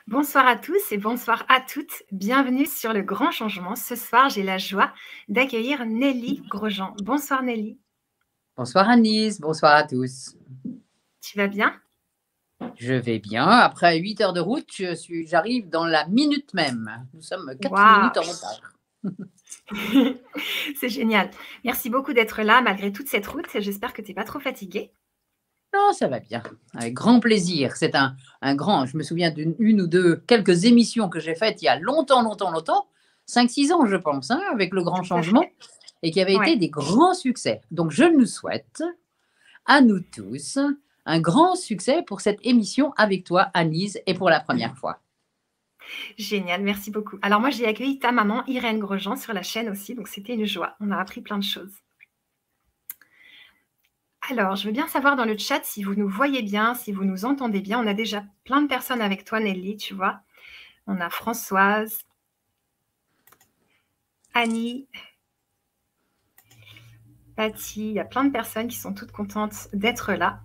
Bonsoir à tous et bonsoir à toutes. Bienvenue sur Le Grand Changement. Ce soir, j'ai la joie d'accueillir Nelly Grosjean. Bonsoir Nelly. Bonsoir Anis, bonsoir à tous. Tu vas bien? Je vais bien. Après 8 heures de route, j'arrive dans la minute même. Nous sommes 4 minutes Waouh, en retard. c'est génial. Merci beaucoup d'être là malgré toute cette route. J'espère que tu n'es pas trop fatiguée. Non, ça va bien. Avec grand plaisir. C'est un grand. Je me souviens d'une ou deux, quelques émissions que j'ai faites il y a longtemps. 5-6 ans, je pense, hein, avec le grand Tout à changement, fait. et qui avaient été Ouais, des grands succès. Donc, je nous souhaite à nous tous un grand succès pour cette émission avec toi, Anise, et pour la première fois. génial. Merci beaucoup. Alors moi, j'ai accueilli ta maman, Irène Grosjean, sur la chaîne aussi. Donc c'était une joie. On a appris plein de choses. Alors, je veux bien savoir dans le chat si vous nous voyez bien, si vous nous entendez bien. On a déjà plein de personnes avec toi, Nelly, tu vois. On a Françoise, Annie, Patty, il y a plein de personnes qui sont toutes contentes d'être là.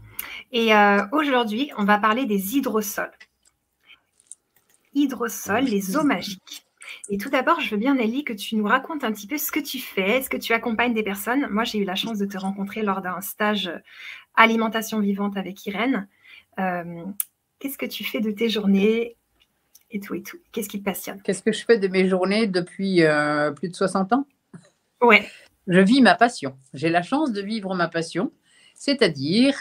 Et aujourd'hui, on va parler des hydrosols. Hydrosols, les eaux magiques. Et tout d'abord, je veux bien, Nelly, que tu nous racontes un petit peu ce que tu fais. Est-ce que tu accompagnes des personnes? Moi, j'ai eu la chance de te rencontrer lors d'un stage alimentation vivante avec Irène. Qu'est-ce que tu fais de tes journées et tout et tout? Qu'est-ce qui te passionne? Qu'est-ce que je fais de mes journées depuis plus de 60 ans? Ouais, Je vis ma passion. J'ai la chance de vivre ma passion, c'est-à-dire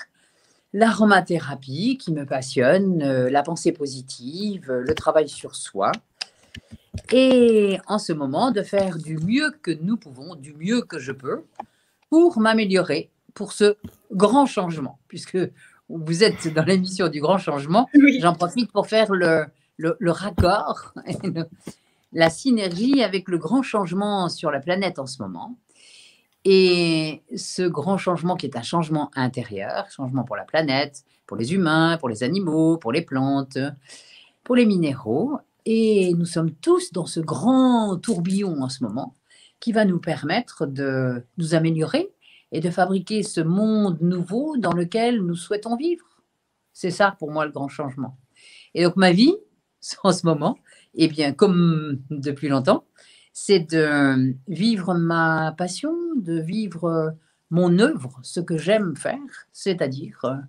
l'aromathérapie qui me passionne, la pensée positive, le travail sur soi. Et en ce moment, de faire du mieux que nous pouvons, du mieux que je peux, pour m'améliorer, pour ce grand changement. Puisque vous êtes dans l'émission du grand changement, oui, j'en profite pour faire le raccord, la synergie avec le grand changement sur la planète en ce moment. Et ce grand changement qui est un changement intérieur, changement pour la planète, pour les humains, pour les animaux, pour les plantes, pour les minéraux. Et nous sommes tous dans ce grand tourbillon en ce moment qui va nous permettre de nous améliorer et de fabriquer ce monde nouveau dans lequel nous souhaitons vivre. C'est ça pour moi le grand changement. Et donc ma vie, en ce moment, eh bien, comme depuis longtemps, c'est de vivre ma passion, de vivre mon œuvre, ce que j'aime faire, c'est-à-dire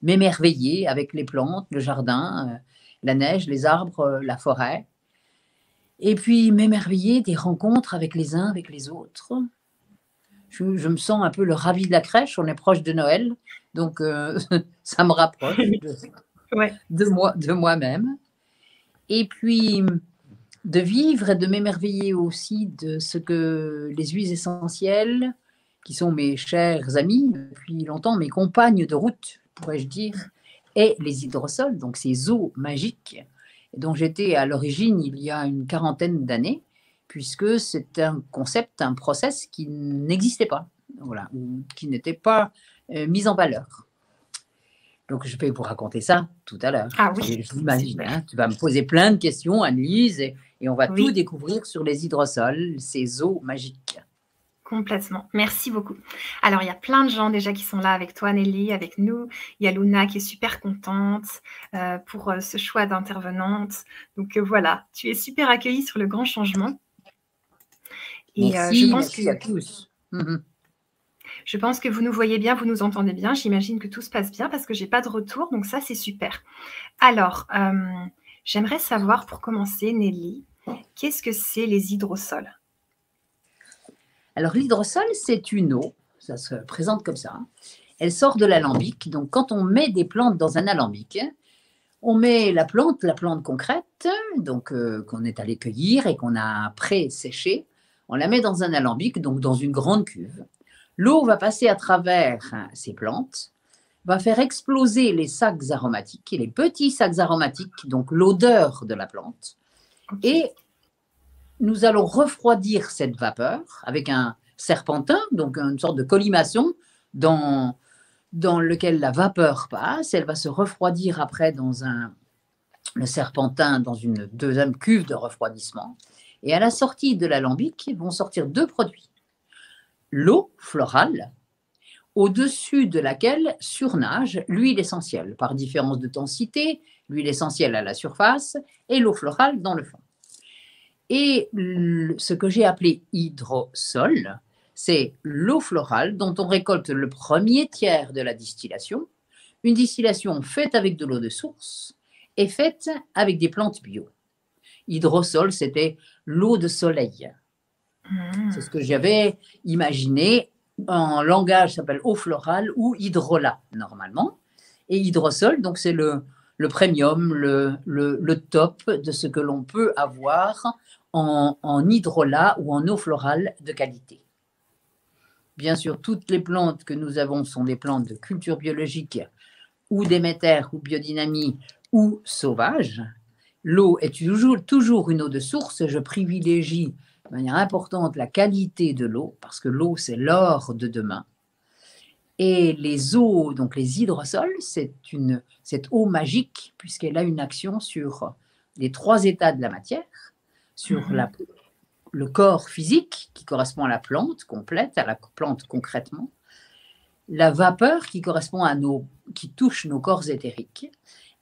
m'émerveiller avec les plantes, le jardin, la neige, les arbres, la forêt, et puis m'émerveiller des rencontres avec les uns, avec les autres. Je me sens un peu le ravi de la crèche, on est proche de Noël, donc ça me rapproche ouais. de moi-même. Et puis, de vivre et de m'émerveiller aussi de ce que les huiles essentielles, qui sont mes chers amis depuis longtemps, mes compagnes de route, pourrais-je dire, et les hydrosols, donc ces eaux magiques, dont j'étais à l'origine il y a une quarantaine d'années, puisque c'est un concept, un process qui n'existait pas, voilà, ou qui n'était pas mis en valeur. Donc, je vais vous raconter ça tout à l'heure. Ah oui, Je l'imagine, super. hein, tu vas me poser plein de questions, Annelise, et on va tout Oui, découvrir sur les hydrosols, ces eaux magiques. complètement. Merci beaucoup. Alors, il y a plein de gens déjà qui sont là avec toi, Nelly, avec nous. Il y a Luna qui est super contente pour ce choix d'intervenante. Donc voilà, tu es super accueillie sur le grand changement. Et Merci à tous. je pense que vous nous voyez bien, vous nous entendez bien. J'imagine que tout se passe bien parce que j'ai pas de retour, donc ça, c'est super. Alors, j'aimerais savoir pour commencer, Nelly, qu'est-ce que c'est les hydrosols? Alors, l'hydrosol, c'est une eau, ça se présente comme ça. Elle sort de l'alambic. Donc, quand on met des plantes dans un alambic, on met la plante concrète, donc qu'on est allé cueillir et qu'on a pré-séchée, on la met dans un alambic, donc dans une grande cuve. L'eau va passer à travers ces plantes, va faire exploser les sacs aromatiques, les petits sacs aromatiques, donc l'odeur de la plante, Ok, et nous allons refroidir cette vapeur avec un serpentin, donc une sorte de colimaçon dans lequel la vapeur passe. Elle va se refroidir après le serpentin dans une deuxième cuve de refroidissement. Et à la sortie de l'alambic vont sortir deux produits. L'eau florale, au-dessus de laquelle surnage l'huile essentielle, par différence de densité, l'huile essentielle à la surface et l'eau florale dans le fond. Et ce que j'ai appelé hydrosol, c'est l'eau florale dont on récolte le premier tiers de la distillation, une distillation faite avec de l'eau de source et faite avec des plantes bio. Hydrosol, c'était l'eau de soleil. C'est ce que j'avais imaginé. En langage, ça s'appelle eau florale ou hydrolat, normalement. Et hydrosol, donc c'est le premium, le top de ce que l'on peut avoir en hydrolat ou en eau florale de qualité. Bien sûr, toutes les plantes que nous avons sont des plantes de culture biologique ou d'éméter ou biodynamie ou sauvage. L'eau est toujours une eau de source. Je privilégie de manière importante la qualité de l'eau, parce que l'eau, c'est l'or de demain. Et les eaux, donc les hydrosols, c'est cette eau magique, puisqu'elle a une action sur les 3 états de la matière, sur le corps physique, qui correspond à la plante complète, à la plante concrètement, la vapeur qui correspond qui touche nos corps éthériques,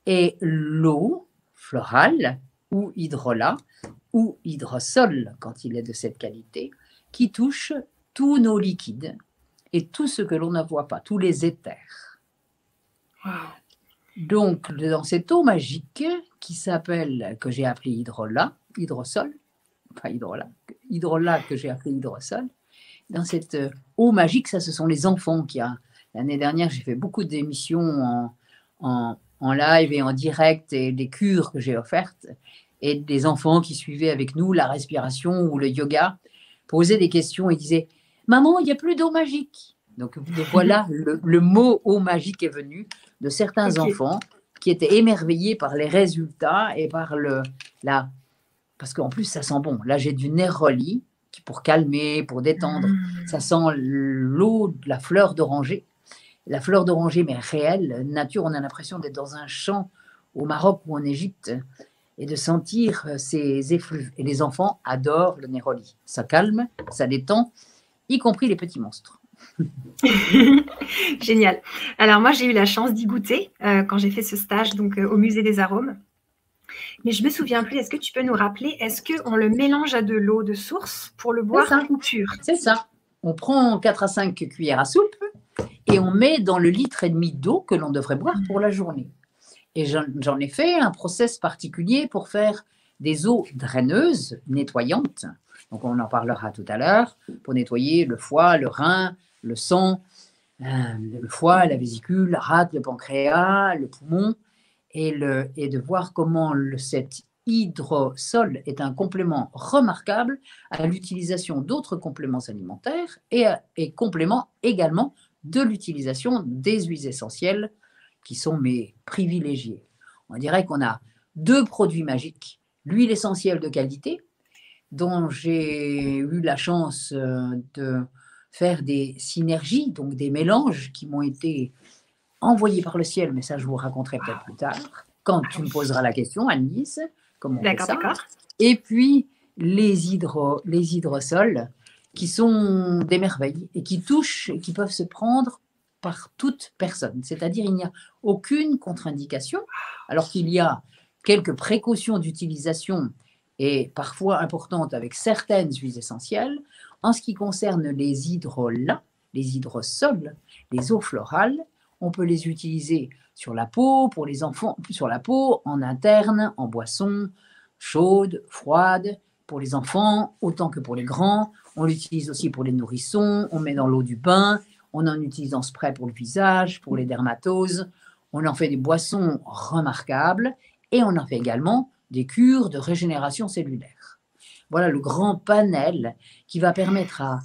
et l'eau florale ou hydrolat ou hydrosol, quand il est de cette qualité, qui touche tous nos liquides et tout ce que l'on ne voit pas, tous les éthers. Wow. Donc, dans cette eau magique que j'ai appelée hydrosol, que j'ai appelé hydrosol, dans cette eau magique, ça, ce sont les enfants l'année dernière, j'ai fait beaucoup d'émissions en live et en direct et des cures que j'ai offertes, et des enfants qui suivaient avec nous la respiration ou le yoga posaient des questions et disaient « Maman, il n'y a plus d'eau magique ». Donc voilà, le mot eau magique est venu de certains enfants qui étaient émerveillés par les résultats et par parce qu'en plus ça sent bon. Là, j'ai du néroli pour calmer, pour détendre. Ça sent l'eau de la fleur d'oranger. La fleur d'oranger, mais réelle, nature, on a l'impression d'être dans un champ au Maroc ou en Égypte et de sentir ces effluves. Et les enfants adorent le néroli. Ça calme, ça détend, y compris les petits monstres. Génial. Alors moi, j'ai eu la chance d'y goûter quand j'ai fait ce stage donc, au Musée des Arômes. Mais je ne me souviens plus, est-ce que tu peux nous rappeler, est-ce qu'on le mélange à de l'eau de source pour le boire ou pur? C'est ça. On prend 4 à 5 cuillères à soupe et on met dans le 1,5 litre d'eau que l'on devrait boire pour la journée. Et j'en ai fait un process particulier pour faire des eaux draineuses, nettoyantes. Donc, on en parlera tout à l'heure, pour nettoyer le foie, le rein, le sang, le foie, la vésicule, la rate, le pancréas, le poumon, et de voir comment cet hydrosol est un complément remarquable à l'utilisation d'autres compléments alimentaires et complément également de l'utilisation des huiles essentielles qui sont mes privilégiés. On dirait qu'on a 2 produits magiques, l'huile essentielle de qualité, dont j'ai eu la chance de faire des synergies, donc des mélanges qui m'ont été envoyés par le ciel, mais ça je vous raconterai peut-être plus tard, quand tu me poseras la question, Annelise, comment on fait ça. Et puis les hydrosols, qui sont des merveilles et qui touchent et qui peuvent se prendre par toute personne. C'est-à-dire il n'y a aucune contre-indication, alors qu'il y a quelques précautions d'utilisation et parfois importantes avec certaines huiles essentielles. En ce qui concerne les hydrolats, les hydrosols, les eaux florales, on peut les utiliser sur la peau, pour les enfants, sur la peau, en interne, en boisson, chaude, froide, pour les enfants, autant que pour les grands. On l'utilise aussi pour les nourrissons, on met dans l'eau du bain, on en utilise en spray pour le visage, pour les dermatoses. On en fait des boissons remarquables et on en fait également des cures de régénération cellulaire. Voilà le grand panel qui va permettre à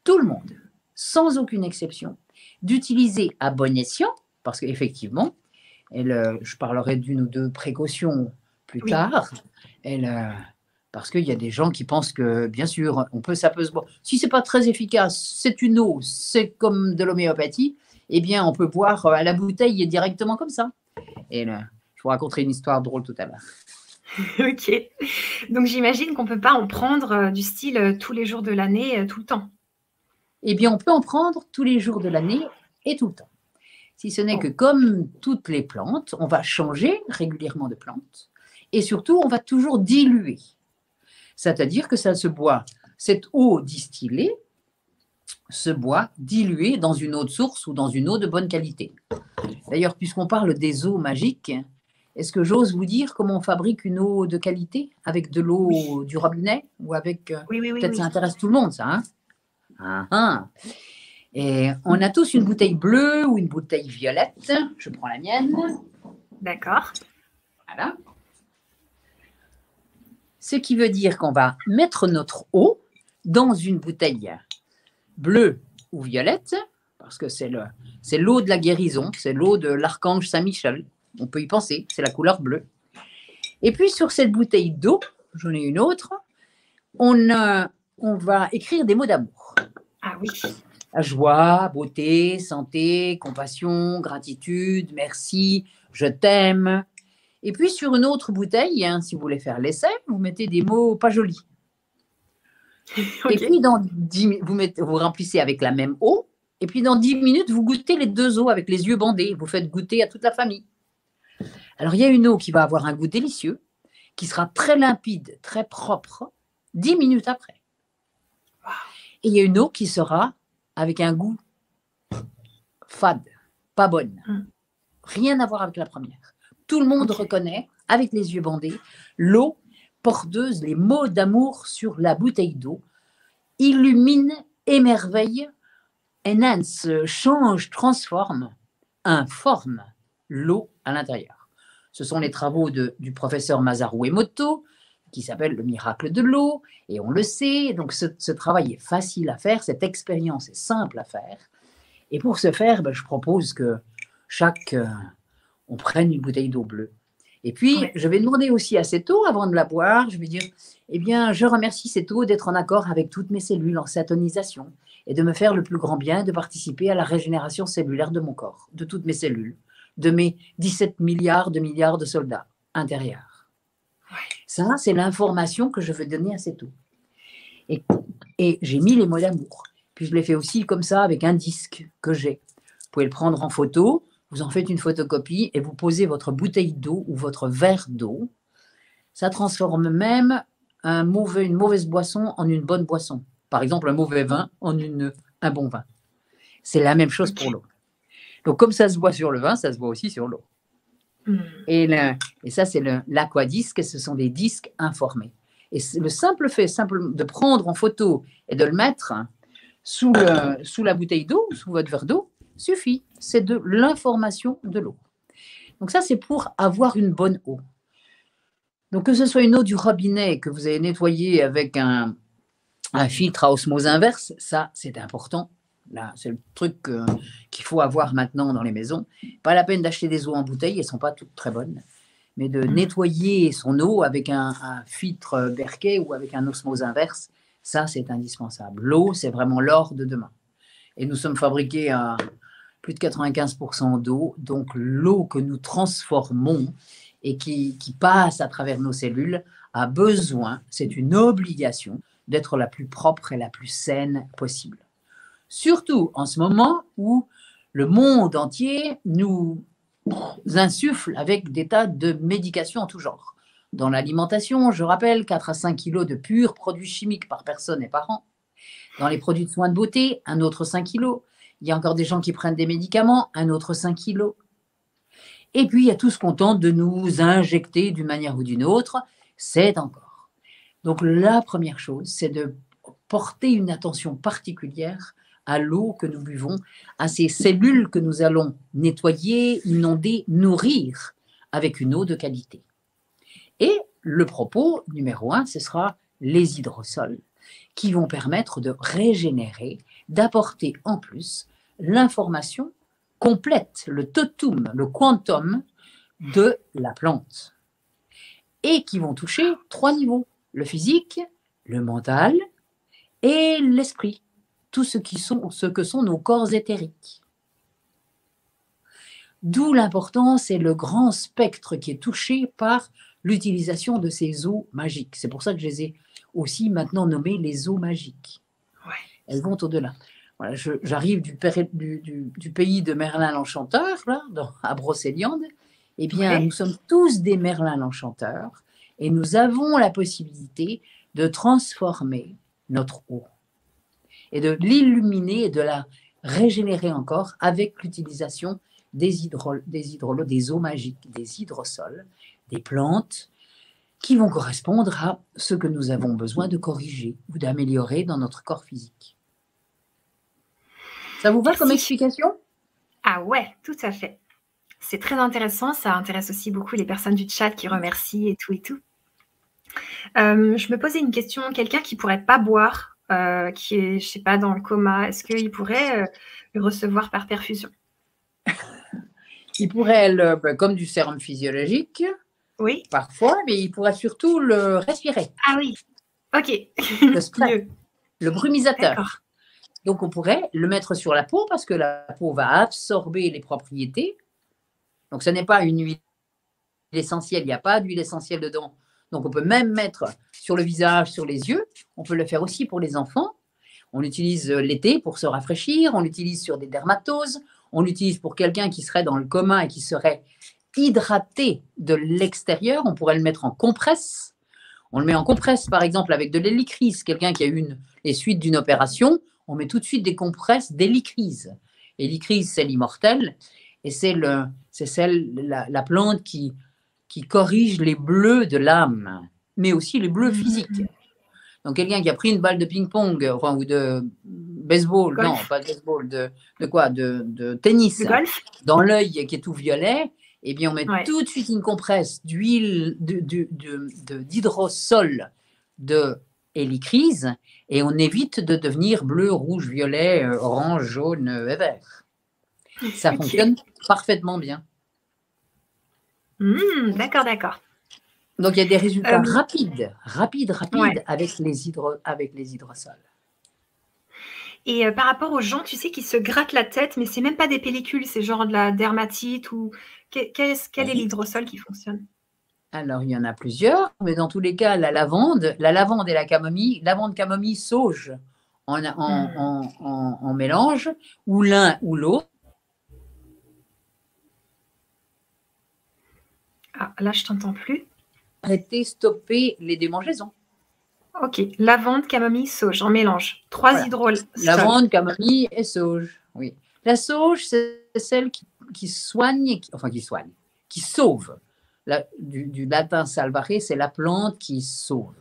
tout le monde, sans aucune exception, d'utiliser à bon escient, parce qu'effectivement, je parlerai d'une ou 2 précautions plus tard, parce qu'il y a des gens qui pensent que, bien sûr, ça peut se boire. Si ce n'est pas très efficace, c'est une eau, c'est comme de l'homéopathie, eh bien, on peut boire à la bouteille directement comme ça. Et je vous raconterai une histoire drôle tout à l'heure. Ok. Donc, j'imagine qu'on ne peut pas en prendre du style tous les jours de l'année, tout le temps. Eh bien, on peut en prendre tous les jours de l'année et tout le temps. Si ce n'est Oh. que comme toutes les plantes, on va changer régulièrement de plante et surtout, on va toujours diluer. C'est-à-dire que ça se boit, cette eau distillée se boit diluée dans une eau de source ou dans une eau de bonne qualité. D'ailleurs, puisqu'on parle des eaux magiques, est-ce que j'ose vous dire comment on fabrique une eau de qualité avec de l'eau Oui. du robinet ou avec… Oui, oui, oui, peut-être oui. ça intéresse tout le monde, ça. Hein. Ah, ah. Et on a tous une bouteille bleue ou une bouteille violette. Je prends la mienne. D'accord. Voilà. Ce qui veut dire qu'on va mettre notre eau dans une bouteille bleue ou violette, parce que c'est l'eau de la guérison, c'est l'eau de l'archange Saint-Michel. On peut y penser, c'est la couleur bleue. Et puis sur cette bouteille d'eau, j'en ai une autre, on va écrire des mots d'amour. Ah oui. La joie, beauté, santé, compassion, gratitude, merci, je t'aime. Et puis sur une autre bouteille, hein, si vous voulez faire l'essai, vous mettez des mots pas jolis. Ok. Et puis vous remplissez avec la même eau. Et puis dans 10 minutes, vous goûtez les deux eaux avec les yeux bandés. Vous faites goûter à toute la famille. Alors il y a une eau qui va avoir un goût délicieux, qui sera très limpide, très propre, 10 minutes après. Et il y a une eau qui sera avec un goût fade, pas bonne. Rien à voir avec la première. Tout le monde reconnaît, avec les yeux bandés, l'eau porteuse, les mots d'amour sur la bouteille d'eau, illumine, émerveille, enhance, change, transforme, informe l'eau à l'intérieur. Ce sont les travaux du professeur Masaru Emoto, qui s'appelle Le miracle de l'eau, et on le sait, donc ce travail est facile à faire, cette expérience est simple à faire, et pour ce faire, je propose que on prenne une bouteille d'eau bleue. Et puis, je vais demander aussi à cette eau, avant de la boire, je vais dire, eh bien, je remercie cette eau d'être en accord avec toutes mes cellules en syntonisation et de me faire le plus grand bien de participer à la régénération cellulaire de mon corps, de toutes mes cellules, de mes 17 milliards de soldats intérieurs. Ça, c'est l'information que je veux donner à cette eau. Et j'ai mis les mots d'amour. Puis je l'ai fait aussi comme ça avec un disque que j'ai. Vous pouvez le prendre en photo, vous en faites une photocopie et vous posez votre bouteille d'eau ou votre verre d'eau. Ça transforme même une mauvaise boisson en une bonne boisson. Par exemple, un mauvais vin en un bon vin. C'est la même chose pour l'eau. Donc, comme ça se voit sur le vin, ça se voit aussi sur l'eau. Et ça, c'est l'aquadisque, ce sont des disques informés. Et le simple fait de prendre en photo et de le mettre sous la bouteille d'eau, sous votre verre d'eau, suffit. C'est de l'information de l'eau. Donc ça, c'est pour avoir une bonne eau. Donc que ce soit une eau du robinet que vous avez nettoyée avec un filtre à osmose inverse, ça, c'est important. Là, c'est le truc qu'il faut avoir maintenant dans les maisons. Pas la peine d'acheter des eaux en bouteille, elles ne sont pas toutes très bonnes. Mais de nettoyer son eau avec un filtre Berkey ou avec un osmose inverse, ça, c'est indispensable. L'eau, c'est vraiment l'or de demain. Et nous sommes fabriqués à plus de 95% d'eau. Donc, l'eau que nous transformons et qui passe à travers nos cellules a besoin, c'est une obligation, d'être la plus propre et la plus saine possible. Surtout en ce moment où le monde entier nous insuffle avec des tas de médications en tout genre. Dans l'alimentation, je rappelle, 4 à 5 kilos de purs produits chimiques par personne et par an. Dans les produits de soins de beauté, un autre 5 kilos. Il y a encore des gens qui prennent des médicaments, un autre 5 kilos. Et puis, il y a tout ce qu'on tente de nous injecter d'une manière ou d'une autre, c'est encore. Donc, la première chose, c'est de porter une attention particulière à l'eau que nous buvons, à ces cellules que nous allons nettoyer, inonder, nourrir avec une eau de qualité. Et le propos numéro 1, ce sera les hydrosols qui vont permettre de régénérer, d'apporter en plus l'information complète, le totum, le quantum de la plante. Et qui vont toucher 3 niveaux, le physique, le mental et l'esprit. Tout ce que sont nos corps éthériques. D'où l'importance et le grand spectre qui est touché par l'utilisation de ces eaux magiques. C'est pour ça que je les ai aussi maintenant nommées les eaux magiques. Elles vont au-delà. Voilà, j'arrive du pays de Merlin l'Enchanteur, là, à Brocéliande. Eh bien, Ouais. nous sommes tous des Merlin l'Enchanteur et nous avons la possibilité de transformer notre eau et de l'illuminer et de la régénérer encore avec l'utilisation des eaux magiques, des hydrosols, des plantes qui vont correspondre à ce que nous avons besoin de corriger ou d'améliorer dans notre corps physique. Ça vous va comme Merci. explication? Ah ouais, tout à fait. C'est très intéressant. Ça intéresse aussi beaucoup les personnes du chat qui remercient et tout et tout. Je me posais une question. Quelqu'un qui pourrait pas boire, qui est, je sais pas, dans le coma, est-ce qu'il pourrait le recevoir par perfusion? Il pourrait, comme du sérum physiologique, Oui. parfois, mais il pourrait surtout le respirer. Ah oui. Ok. Le spray, Mieux. le brumisateur. D'accord. Donc, on pourrait le mettre sur la peau parce que la peau va absorber les propriétés. Donc, ce n'est pas une huile essentielle, il n'y a pas d'huile essentielle dedans. Donc, on peut même mettre sur le visage, sur les yeux. On peut le faire aussi pour les enfants. On l'utilise l'été pour se rafraîchir. On l'utilise sur des dermatoses. On l'utilise pour quelqu'un qui serait dans le coma et qui serait hydraté de l'extérieur. On pourrait le mettre en compresse. On le met en compresse, par exemple, avec de l'hélicryse. Quelqu'un qui a eu les suites d'une opération, on met tout de suite des compresses d'hélicryse. Hélicryse, c'est l'immortel. Et c'est la plante qui corrige les bleus de l'âme, mais aussi les bleus physiques. Donc, quelqu'un qui a pris une balle de ping-pong, enfin, ou de baseball, Golf. non, pas de baseball, de tennis, dans l'œil qui est tout violet, eh bien, on met tout de suite une compresse d'huile, d'hydrosol de hélicryse, et on évite de devenir bleu, rouge, violet, orange, jaune et vert. Ça fonctionne parfaitement bien. D'accord, d'accord. Donc, il y a des résultats rapides Ouais. avec les hydrosols. Et par rapport aux gens, tu sais, qui se grattent la tête, mais c'est même pas des pellicules, c'est genre de la dermatite ou quel est l'hydrosol qui fonctionne? Alors, il y en a plusieurs, mais dans tous les cas, la lavande et la camomille, lavande, camomille, sauge en mélange, ou l'un ou l'autre. Ah, là, je t'entends plus. Arrêter, stopper les démangeaisons. Ok, lavande, camomille, sauge, en mélange. 3 hydrosols. Lavande, camomille et sauge, oui. La sauge, c'est celle qui soigne, qui sauve. Du latin salvare, c'est la plante qui sauve,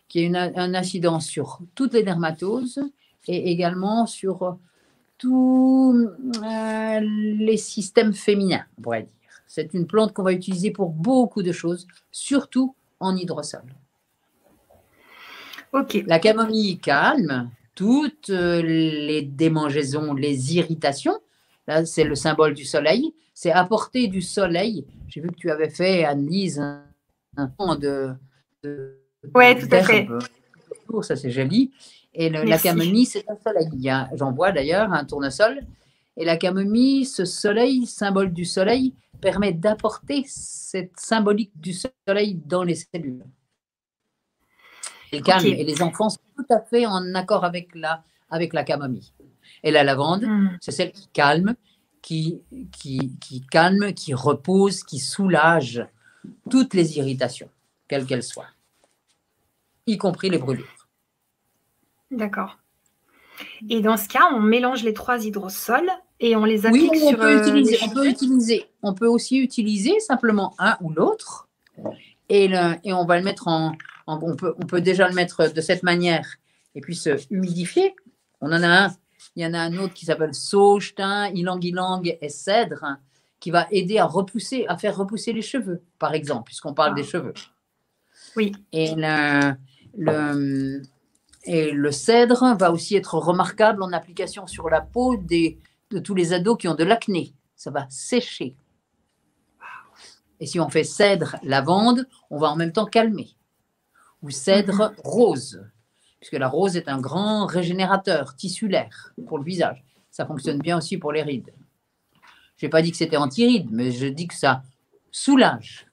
qui a un incidence sur toutes les dermatoses et également sur tous les systèmes féminins, on pourrait dire. C'est une plante qu'on va utiliser pour beaucoup de choses, surtout en hydrosol. Ok. La camomille calme toutes les démangeaisons, les irritations. Là, c'est le symbole du soleil. C'est apporter du soleil. J'ai vu que tu avais fait, Anne-Lise, un temps ouais, tout à fait. Ça, c'est joli. Et la camomille, c'est un soleil. J'en vois d'ailleurs un tournesol. Et la camomille, ce soleil, symbole du soleil, permet d'apporter cette symbolique du soleil dans les cellules. Et calme. Et les enfants sont tout à fait en accord avec la camomille. Et la lavande, c'est celle qui calme, qui calme, qui repose, qui soulage toutes les irritations, quelles qu'elles soient, y compris les brûlures. D'accord. Et dans ce cas, on mélange les 3 hydrosols et on les applique sur on peut aussi utiliser simplement un ou l'autre et on va le mettre on peut déjà le mettre de cette manière et puis se humidifier. Il y en a un autre qui s'appelle sauge, thym, ylang-ylang et cèdre qui va aider à faire repousser les cheveux, par exemple, puisqu'on parle des cheveux. Oui. Et le cèdre va aussi être remarquable en application sur la peau de tous les ados qui ont de l'acné. Ça va sécher. Et si on fait cèdre, lavande, on va en même temps calmer. Ou cèdre rose, puisque la rose est un grand régénérateur tissulaire pour le visage. Ça fonctionne bien aussi pour les rides. Je n'ai pas dit que c'était anti-rides, mais je dis que ça soulage,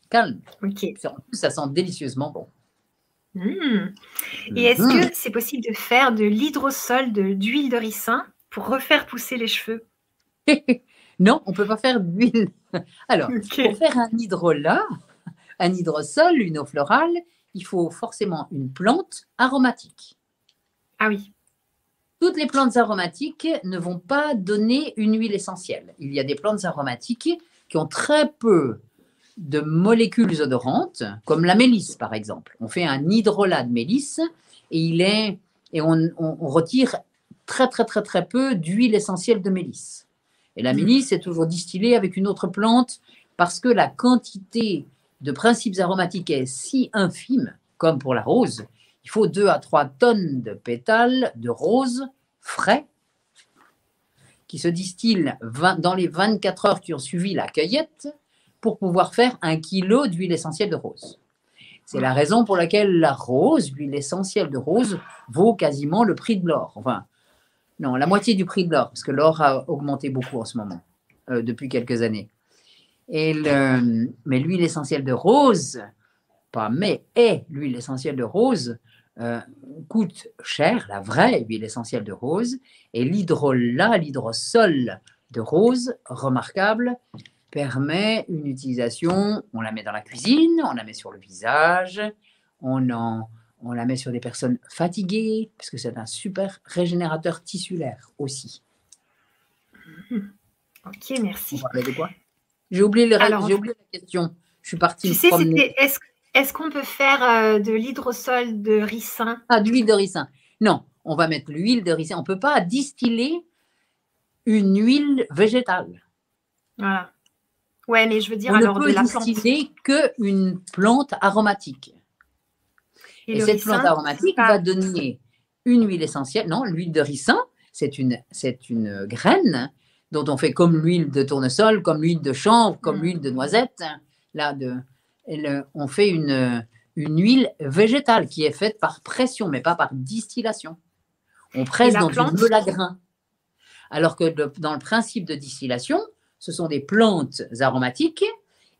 calme. Ok. En plus, ça sent délicieusement bon. Mmh. Et est-ce que c'est possible de faire de l'hydrosol, d'huile de ricin pour refaire pousser les cheveux? Non, on ne peut pas faire d'huile. Alors, pour OK. faire un hydrolat, un hydrosol, une eau florale, il faut forcément une plante aromatique. Ah oui. Toutes les plantes aromatiques ne vont pas donner une huile essentielle. Il y a des plantes aromatiques qui ont très peu de molécules odorantes, comme la mélisse par exemple. On fait un hydrolat de mélisse et on retire très peu d'huile essentielle de mélisse. Et la mélisse est toujours distillée avec une autre plante parce que la quantité de principes aromatiques est si infime, comme pour la rose. Il faut 2 à 3 tonnes de pétales de rose frais qui se distillent dans les 24 heures qui ont suivi la cueillette pour pouvoir faire 1 kilo d'huile essentielle de rose. C'est la raison pour laquelle la rose, l'huile essentielle de rose, vaut quasiment le prix de l'or. Enfin, non, la moitié du prix de l'or, parce que l'or a augmenté beaucoup en ce moment, depuis quelques années. Mais l'huile essentielle de rose, l'huile essentielle de rose coûte cher, la vraie huile essentielle de rose, et l'hydrolat, l'hydrosol de rose, remarquable, permet une utilisation, on la met dans la cuisine, on la met sur le visage, on la met sur des personnes fatiguées, parce que c'est un super régénérateur tissulaire aussi. OK, merci. On parlait de quoi? J'ai oublié la question. Je suis partie me promener. Est-ce qu'on peut faire de l'hydrosol de ricin? Ah, d'huile de ricin. Non, on va mettre l'huile de ricin. On ne peut pas distiller une huile végétale. Voilà. Ouais, mais je veux dire alors de la plante. On ne peut distiller qu'une plante aromatique. Et cette plante aromatique va donner une huile essentielle. Non, l'huile de ricin, c'est une graine dont on fait comme l'huile de tournesol, comme l'huile de chanvre, comme l'huile de noisette. On fait une huile végétale qui est faite par pression, mais pas par distillation. On presse dans une meule à grains. Alors que dans le principe de distillation, ce sont des plantes aromatiques,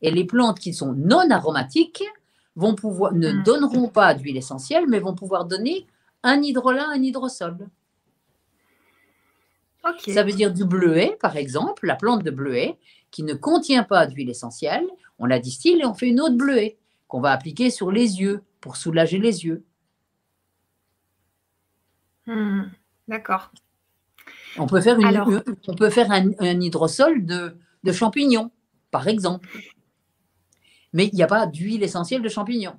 et les plantes qui sont non aromatiques ne donneront pas d'huile essentielle, mais vont pouvoir donner un hydrolat, un hydrosol. Okay. Ça veut dire du bleuet, par exemple, la plante de bleuet, qui ne contient pas d'huile essentielle, on la distille et on fait une eau de bleuet qu'on va appliquer sur les yeux pour soulager les yeux. D'accord. On peut faire un hydrosol de champignons, par exemple. Mais il n'y a pas d'huile essentielle de champignons.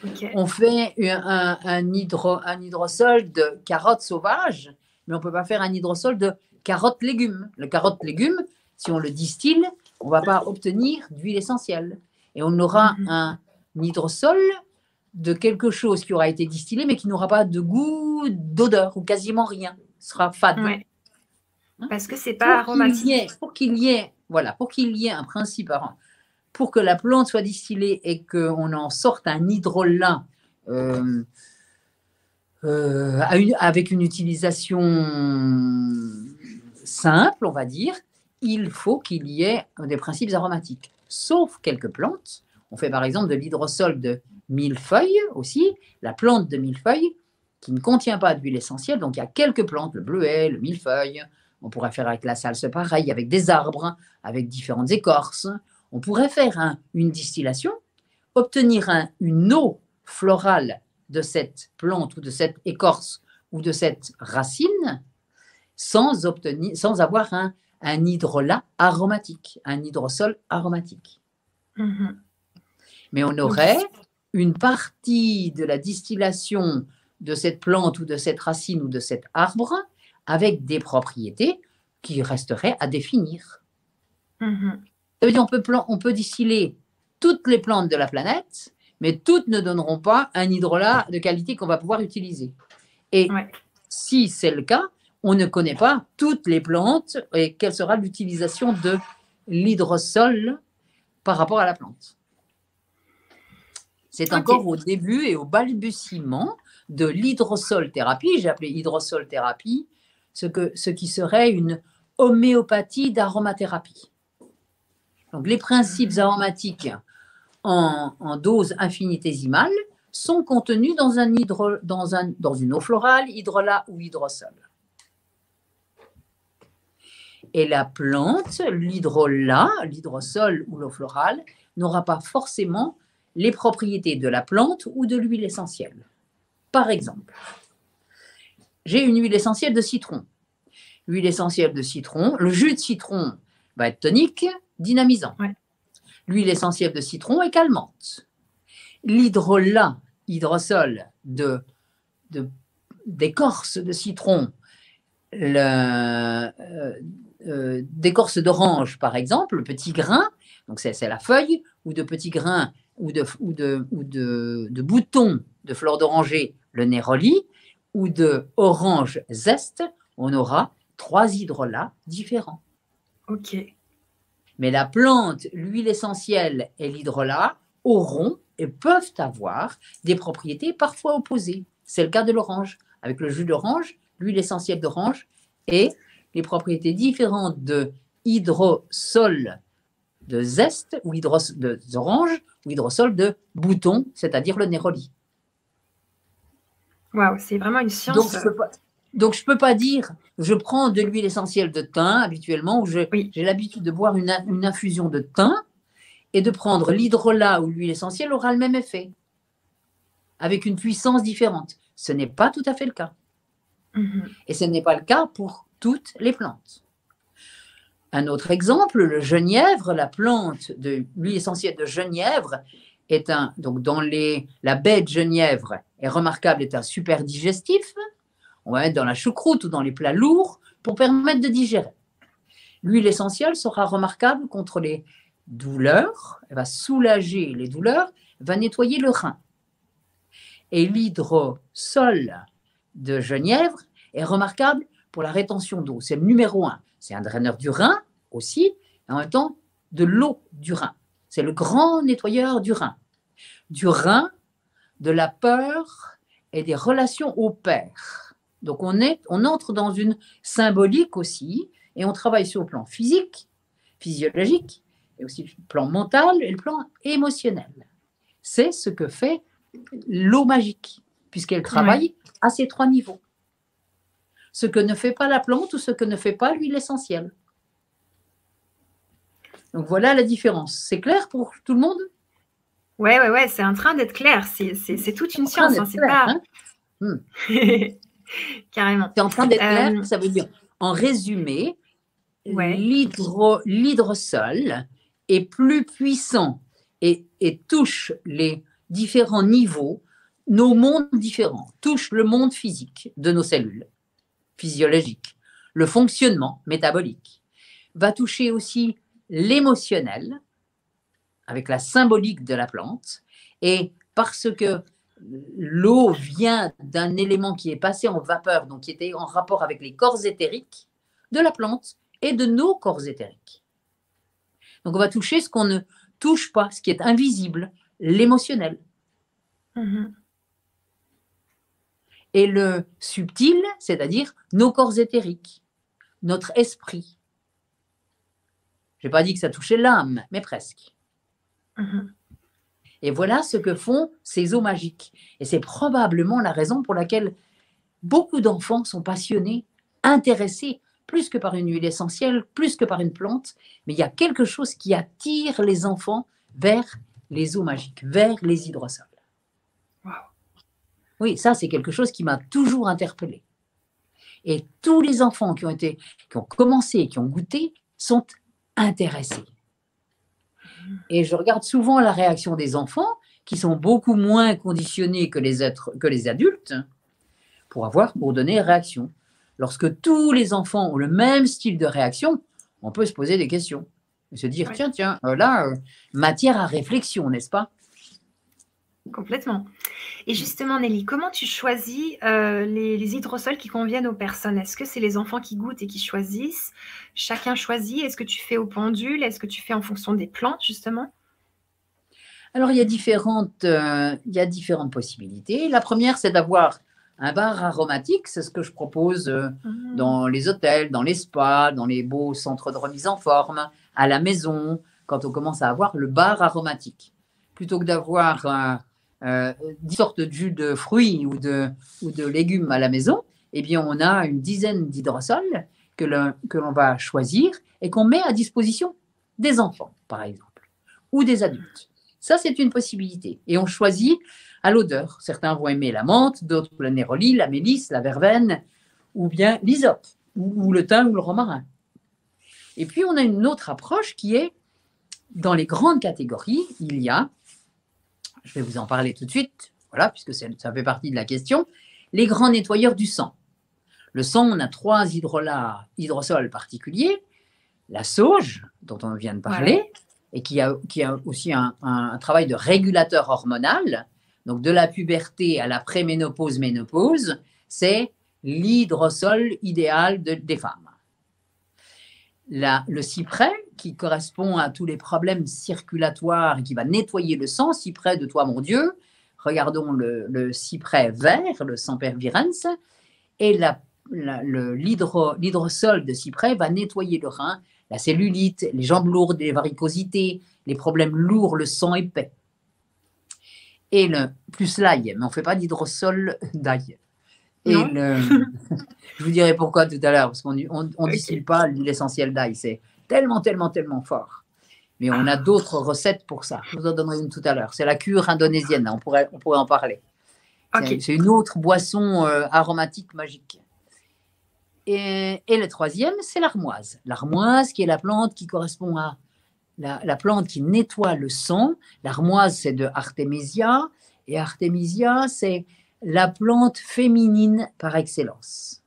Okay. On fait un hydrosol de carottes sauvages, mais on ne peut pas faire un hydrosol de carottes légumes. Le carotte légume, si on le distille, on ne va pas obtenir d'huile essentielle. Et on aura un hydrosol de quelque chose qui aura été distillé, mais qui n'aura pas de goût, d'odeur, ou quasiment rien. Ce sera fade. Ouais. Parce que ce n'est pas aromatique. Pour qu'il y ait un principe, pour que la plante soit distillée et qu'on en sorte un hydrolat avec une utilisation simple, on va dire, il faut qu'il y ait des principes aromatiques. Sauf quelques plantes. On fait par exemple de l'hydrosol de millefeuille aussi, la plante de millefeuille qui ne contient pas d'huile essentielle. Donc il y a quelques plantes, le bleuet, le millefeuille. On pourrait faire avec la salse pareil, avec des arbres, avec différentes écorces. On pourrait faire une distillation, obtenir une eau florale de cette plante ou de cette écorce ou de cette racine sans avoir un hydrolat aromatique, un hydrosol aromatique. Mais on aurait une partie de la distillation de cette plante ou de cette racine ou de cet arbre avec des propriétés qui resteraient à définir. Ça veut dire on peut distiller toutes les plantes de la planète, mais toutes ne donneront pas un hydrolat de qualité qu'on va pouvoir utiliser. Et si c'est le cas, on ne connaît pas toutes les plantes et quelle sera l'utilisation de l'hydrosol par rapport à la plante. C'est encore au début et au balbutiement de l'hydrosol thérapie. J'ai appelé hydrosol thérapie ce qui serait une homéopathie d'aromathérapie. Donc les principes aromatiques en dose infinitésimale sont contenus dans une eau florale, hydrolat ou hydrosol. Et la plante, l'hydrolat, l'hydrosol ou l'eau florale, n'aura pas forcément les propriétés de la plante ou de l'huile essentielle. Par exemple, j'ai une huile essentielle de citron. L'huile essentielle de citron, le jus de citron va être tonique, dynamisant. Ouais. L'huile essentielle de citron est calmante. L'hydrolat, hydrosol d'écorce de citron, d'écorce d'orange, par exemple, le petit grain, donc c'est la feuille, ou de petits grains, ou de boutons de fleurs d'oranger, le néroli, ou de orange zeste, on aura 3 hydrolats différents. Ok. Mais la plante, l'huile essentielle et l'hydrolat auront et peuvent avoir des propriétés parfois opposées. C'est le cas de l'orange. Avec le jus d'orange, l'huile essentielle d'orange et les propriétés différentes de hydrosol de zeste ou d'orange ou hydrosol de bouton, c'est-à-dire le néroli. Waouh, c'est vraiment une science. Donc, je ne peux pas dire, je prends de l'huile essentielle de thym habituellement, où j'ai l'habitude de boire une infusion de thym, et de prendre l'hydrolat ou l'huile essentielle aura le même effet, avec une puissance différente. Ce n'est pas tout à fait le cas. Et ce n'est pas le cas pour toutes les plantes. Un autre exemple, le genièvre, la plante de l'huile essentielle de genièvre, donc la baie de genièvre est remarquable, est un super digestif. On va mettre dans la choucroute ou dans les plats lourds pour permettre de digérer. L'huile essentielle sera remarquable contre les douleurs, elle va soulager les douleurs, va nettoyer le rein. Et l'hydrosol de genièvre est remarquable pour la rétention d'eau. C'est le numéro 1. C'est un draineur du rein aussi, et en même temps de l'eau du rein. C'est le grand nettoyeur du rein. Du rein, de la peur et des relations au père. Donc on entre dans une symbolique aussi, et on travaille sur le plan physique, physiologique, et aussi le plan mental et le plan émotionnel. C'est ce que fait l'eau magique, puisqu'elle travaille à ces 3 niveaux. Ce que ne fait pas la plante ou ce que ne fait pas l'huile essentielle. Donc voilà la différence. C'est clair pour tout le monde? Ouais, c'est en train d'être clair. C'est toute une science. C'est clair, pas... Carrément. C'est en train d'être clair, ça veut dire, en résumé, l'hydrosol est plus puissant et touche les différents niveaux, nos mondes différents, touche le monde physique de nos cellules, physiologiques, le fonctionnement métabolique, va toucher aussi l'émotionnel, avec la symbolique de la plante, et parce que l'eau vient d'un élément qui est passé en vapeur, donc qui était en rapport avec les corps éthériques de la plante et de nos corps éthériques. Donc on va toucher ce qu'on ne touche pas, ce qui est invisible, l'émotionnel. Et le subtil, c'est-à-dire nos corps éthériques, notre esprit. Je n'ai pas dit que ça touchait l'âme, mais presque. Et voilà ce que font ces eaux magiques. Et c'est probablement la raison pour laquelle beaucoup d'enfants sont passionnés, intéressés, plus que par une huile essentielle, plus que par une plante, mais il y a quelque chose qui attire les enfants vers les eaux magiques, vers les hydrosols. Wow. Oui, ça c'est quelque chose qui m'a toujours interpellée. Et tous les enfants qui ont commencé, qui ont goûté, sont intéressés. Et je regarde souvent la réaction des enfants, qui sont beaucoup moins conditionnés que les adultes, pour donner réaction. Lorsque tous les enfants ont le même style de réaction, on peut se poser des questions. Et se dire, tiens, là, matière à réflexion, n'est-ce pas? Complètement. Et justement, Nelly, comment tu choisis les hydrosols qui conviennent aux personnes? Est-ce que c'est les enfants qui goûtent et qui choisissent? Chacun choisit? Est-ce que tu fais au pendule? Est-ce que tu fais en fonction des plantes, justement? Alors, il y a différentes possibilités. La première, c'est d'avoir un bar aromatique. C'est ce que je propose dans les hôtels, dans les spas, dans les beaux centres de remise en forme, à la maison, quand on commence à avoir le bar aromatique. plutôt que d'avoir 10 sortes de jus de fruits ou de légumes à la maison, eh bien, on a une dizaine d'hydrosols que l'on va choisir et qu'on met à disposition des enfants, par exemple, ou des adultes. Ça, c'est une possibilité. Et on choisit à l'odeur. Certains vont aimer la menthe, d'autres le néroli, la mélisse, la verveine, ou bien l'hysope, ou le thym ou le romarin. Et puis, on a une autre approche qui est, dans les grandes catégories, il y a, je vais vous en parler tout de suite, voilà, puisque ça fait partie de la question, les grands nettoyeurs du sang. Le sang, on a 3 hydrosols particuliers, la sauge, dont on vient de parler, et qui a aussi un travail de régulateur hormonal, donc de la puberté à la préménopause, ménopause, c'est l'hydrosol idéal des femmes. Le cyprès, qui correspond à tous les problèmes circulatoires et qui va nettoyer le sang, cyprès de toi mon Dieu, regardons le cyprès vert, le Sempervirens, et l'hydrosol de cyprès va nettoyer le rein, la cellulite, les jambes lourdes, les varicosités, les problèmes lourds, le sang épais. Et plus l'ail, mais on ne fait pas d'hydrosol d'ail. Et je vous dirai pourquoi tout à l'heure, parce qu'on ne distille pas l'essentiel d'ail, c'est tellement, tellement, tellement fort. Mais on a d'autres recettes pour ça. Je vous en donnerai une tout à l'heure. C'est la cure indonésienne, on pourrait en parler. C'est une autre boisson aromatique magique. Et le troisième, c'est l'armoise. L'armoise, qui est la plante qui correspond à la plante qui nettoie le sang. L'armoise, c'est de Artemisia. Et Artemisia, c'est la plante féminine par excellence.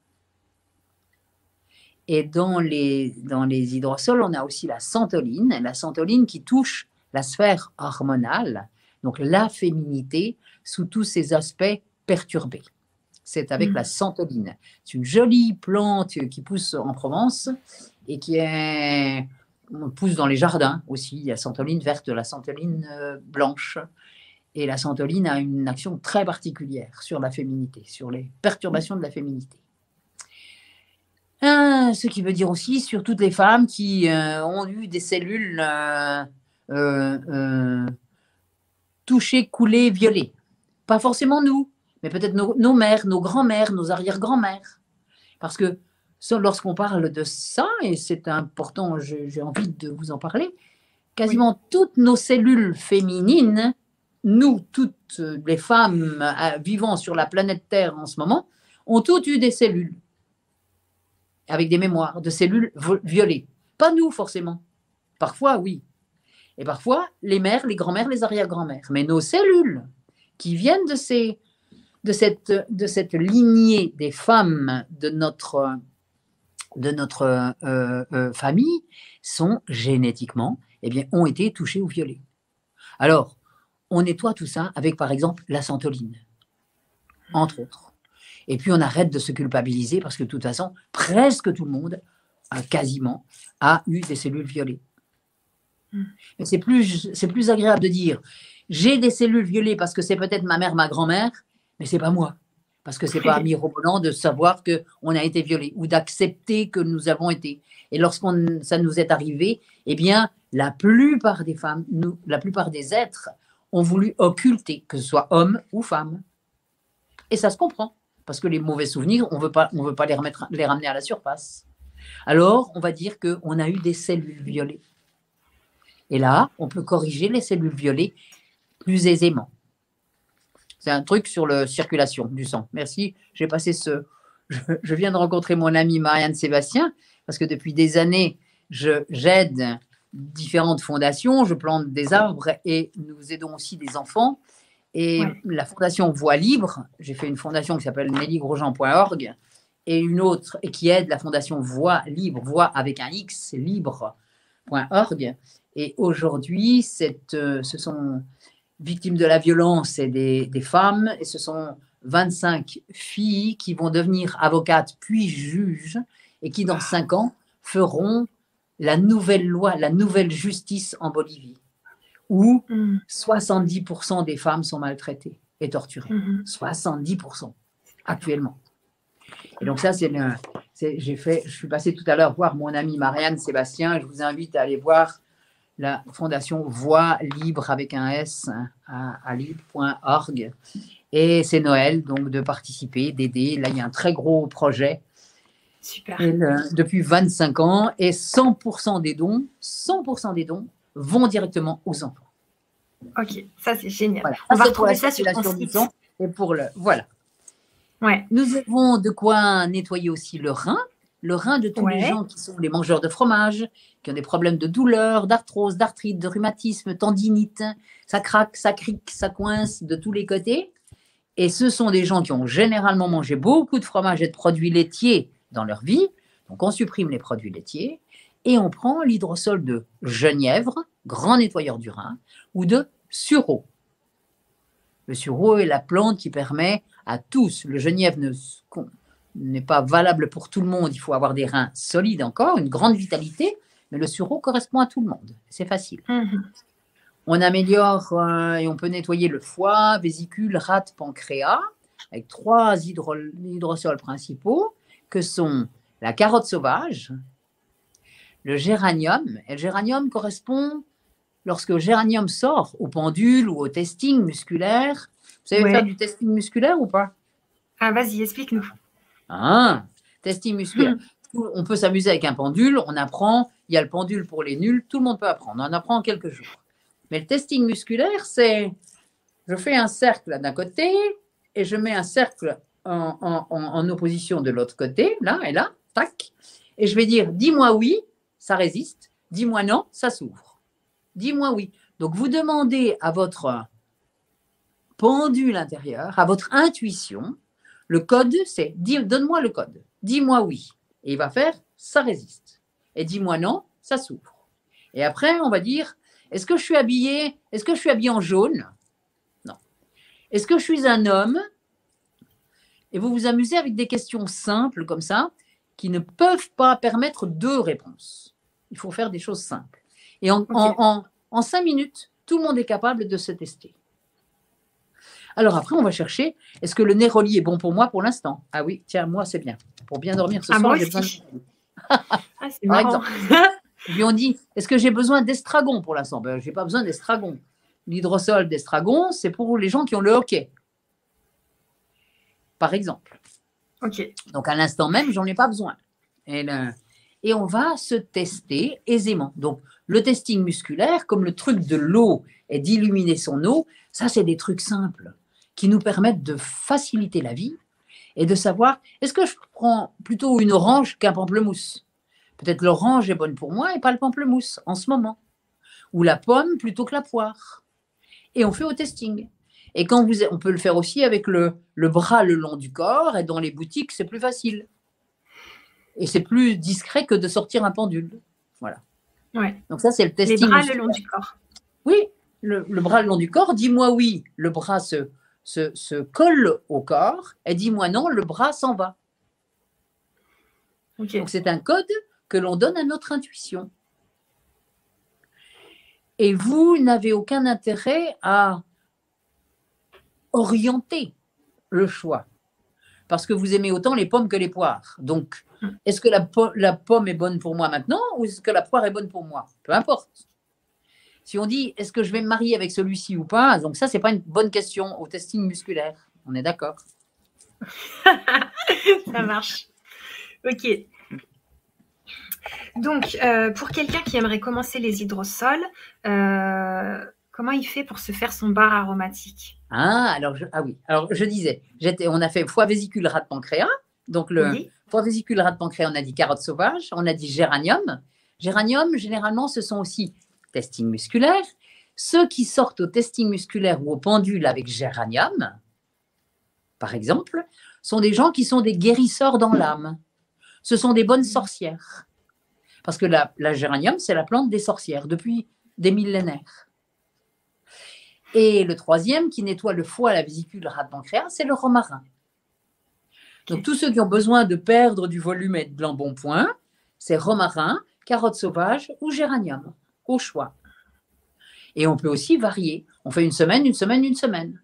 Et dans les hydrosols, on a aussi la santoline qui touche la sphère hormonale, donc la féminité sous tous ses aspects perturbés. C'est avec la santoline. C'est une jolie plante qui pousse en Provence et pousse dans les jardins aussi. Il y a la santoline verte, la santoline blanche. Et la santoline a une action très particulière sur la féminité, sur les perturbations de la féminité. Ce qui veut dire aussi sur toutes les femmes qui ont eu des cellules touchées, coulées, violées. Pas forcément nous, mais peut-être nos mères, nos grands-mères, nos arrière-grands-mères. Parce que lorsqu'on parle de ça, et c'est important, j'ai envie de vous en parler, quasiment toutes nos cellules féminines, nous, toutes les femmes vivant sur la planète Terre en ce moment, ont toutes eu des cellules avec des mémoires, de cellules violées. Pas nous, forcément. Parfois, oui. Et parfois, les mères, les grands-mères, les arrière-grands-mères. Mais nos cellules, qui viennent de cette lignée des femmes de notre famille, sont génétiquement, ont été touchées ou violées. Alors, on nettoie tout ça avec, par exemple, la santoline, entre autres. Et puis, on arrête de se culpabiliser parce que, de toute façon, presque tout le monde, quasiment, a eu des cellules violées. Mais c'est plus agréable de dire « j'ai des cellules violées parce que c'est peut-être ma mère, ma grand-mère, mais ce n'est pas moi. » Parce que ce n'est pas mirobolant de savoir qu'on a été violé ou d'accepter que nous avons été. Et ça nous est arrivé, la plupart des femmes, la plupart des êtres ont voulu occulter, que ce soit homme ou femme. Et ça se comprend. Parce que les mauvais souvenirs, on veut pas les ramener à la surface. Alors, on va dire qu'on a eu des cellules violées. Et là, on peut corriger les cellules violées plus aisément. C'est un truc sur la circulation du sang. Merci, j'ai passé je viens de rencontrer mon amie Marianne Sébastien, parce que depuis des années, j'aide différentes fondations, je plante des arbres et nous aidons aussi des enfants. Et la fondation Voix Libre, j'ai fait une fondation qui s'appelle nellygrosjean.org et une autre et qui aide la fondation Voix Libre, Voix avec un X, libre.org. Et aujourd'hui, ce sont victimes de la violence et des femmes, et ce sont 25 filles qui vont devenir avocates puis juges et qui, dans 5 ans, feront la nouvelle loi, la nouvelle justice en Bolivie, où 70% des femmes sont maltraitées et torturées. 70% actuellement. Et donc ça, je suis passé tout à l'heure voir mon amie Marianne Sébastien. Je vous invite à aller voir la fondation Voix Libre avec un S, à libre.org. Et c'est Noël, donc de participer, d'aider. Là, il y a un très gros projet. Super. Depuis 25 ans, et 100% des dons vont directement aux enfants. Ok, ça c'est génial. Voilà. On va C'est pour la retrouver ça sur ton circulation du site. sang et pour le voilà. Ouais. Nous avons de quoi nettoyer aussi le rein de tous les gens qui sont les mangeurs de fromage, qui ont des problèmes de douleur, d'arthrose, d'arthrite, de rhumatisme, tendinite. Ça craque, ça crique, ça coince de tous les côtés. Et ce sont des gens qui ont généralement mangé beaucoup de fromage et de produits laitiers dans leur vie. Donc, on supprime les produits laitiers et on prend l'hydrosol de genièvre, grand nettoyeur du rein, ou de sureau. Le sureau est la plante qui permet à tous, le genièvre n'est pas valable pour tout le monde, il faut avoir des reins solides encore, une grande vitalité, mais le sureau correspond à tout le monde. C'est facile. On améliore et on peut nettoyer le foie, vésicule, rate, pancréas, avec 3 hydrosols principaux, que sont la carotte sauvage, le géranium. Et le géranium correspond, lorsque le géranium sort au pendule ou au testing musculaire. Vous savez faire du testing musculaire ou pas? Ah, vas-y, explique-nous. Testing musculaire. On peut s'amuser avec un pendule, on apprend, il y a le pendule pour les nuls, tout le monde peut apprendre, on apprend en quelques jours. Mais le testing musculaire, c'est, je fais un cercle d'un côté et je mets un cercle en opposition de l'autre côté, là et là, tac, et je vais dire, dis-moi oui, ça résiste, dis-moi non, ça s'ouvre. Dis-moi oui. Donc, vous demandez à votre pendule intérieur, à votre intuition, le code, c'est, donne-moi le code, dis-moi oui. Et il va faire, ça résiste. Et dis-moi non, ça s'ouvre. Et après, on va dire, est-ce que je suis habillée en jaune? Non. Est-ce que je suis un homme? Et vous vous amusez avec des questions simples comme ça, qui ne peuvent pas permettre 2 réponses. Il faut faire des choses simples. Et en 5 minutes, tout le monde est capable de se tester. Alors après, on va chercher, est-ce que le Neroli est bon pour moi pour l'instant? Ah oui, tiens, moi, c'est bien. Pour bien dormir ce soir, j'ai besoin de... c'est marrant. Et puis on dit, est-ce que j'ai besoin d'estragon pour l'instant? Je n'ai pas besoin d'estragon. L'hydrosol d'estragon, c'est pour les gens qui ont le hoquet, par exemple. Donc à l'instant même, j'en ai pas besoin. Et on va se tester aisément. Donc le testing musculaire, comme le truc de l'eau et d'illuminer son eau, ça c'est des trucs simples qui nous permettent de faciliter la vie et de savoir, est-ce que je prends plutôt une orange qu'un pamplemousse? Peut-être l'orange est bonne pour moi et pas le pamplemousse en ce moment. Ou la pomme plutôt que la poire. Et on fait au testing. Et on peut le faire aussi avec le bras le long du corps, et dans les boutiques, c'est plus facile. Et c'est plus discret que de sortir un pendule. Voilà. Donc ça, c'est le testing. Les bras le long du corps. Oui, le bras le long du corps. Dis-moi oui, le bras se colle au corps, et dis-moi non, le bras s'en va. Donc c'est un code que l'on donne à notre intuition. Et vous n'avez aucun intérêt à orienter le choix, parce que vous aimez autant les pommes que les poires. Donc, est-ce que la pomme est bonne pour moi maintenant, ou est-ce que la poire est bonne pour moi? Peu importe. Si on dit, est-ce que je vais me marier avec celui-ci ou pas, donc ça, c'est pas une bonne question au testing musculaire. On est d'accord? Ça marche. Ok. Donc, pour quelqu'un qui aimerait commencer les hydrosols, comment il fait pour se faire son bar aromatique? Oui. Alors, je disais, on a fait foie, vésicule, rate, pancréas. Donc, foie, vésicule, rate, pancréas, on a dit carotte sauvage, on a dit géranium. Géranium, généralement, ce sont aussi testing musculaire. Ceux qui sortent au testing musculaire ou au pendule avec géranium, par exemple, sont des gens qui sont des guérisseurs dans l'âme. Ce sont des bonnes sorcières. Parce que la géranium, c'est la plante des sorcières depuis des millénaires. Et le troisième, qui nettoie le foie, la vésicule, le rate, pancréas, c'est le romarin. Donc, tous ceux qui ont besoin de perdre du volume et de l'embonpoint, c'est romarin, carotte sauvage ou géranium, au choix. Et on peut aussi varier. On fait une semaine, une semaine, une semaine.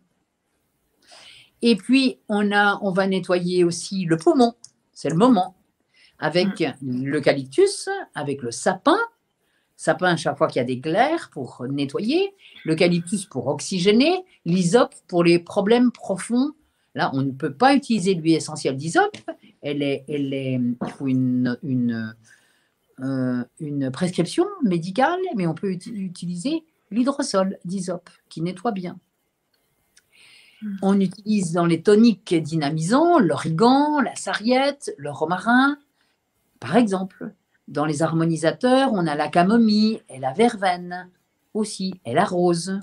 Et puis, on va nettoyer aussi le poumon. C'est le moment. Avec l'eucalyptus, avec le sapin, sapin chaque fois qu'il y a des glaires pour nettoyer, l'eucalyptus pour oxygéner, l'hysope pour les problèmes profonds. Là, on ne peut pas utiliser l'huile essentielle d'hysope. Il faut une prescription médicale, mais on peut utiliser l'hydrosol d'hysope qui nettoie bien. On utilise dans les toniques dynamisants l'origan, la sarriette, le romarin, par exemple. Dans les harmonisateurs, on a la camomille et la verveine aussi, et la rose.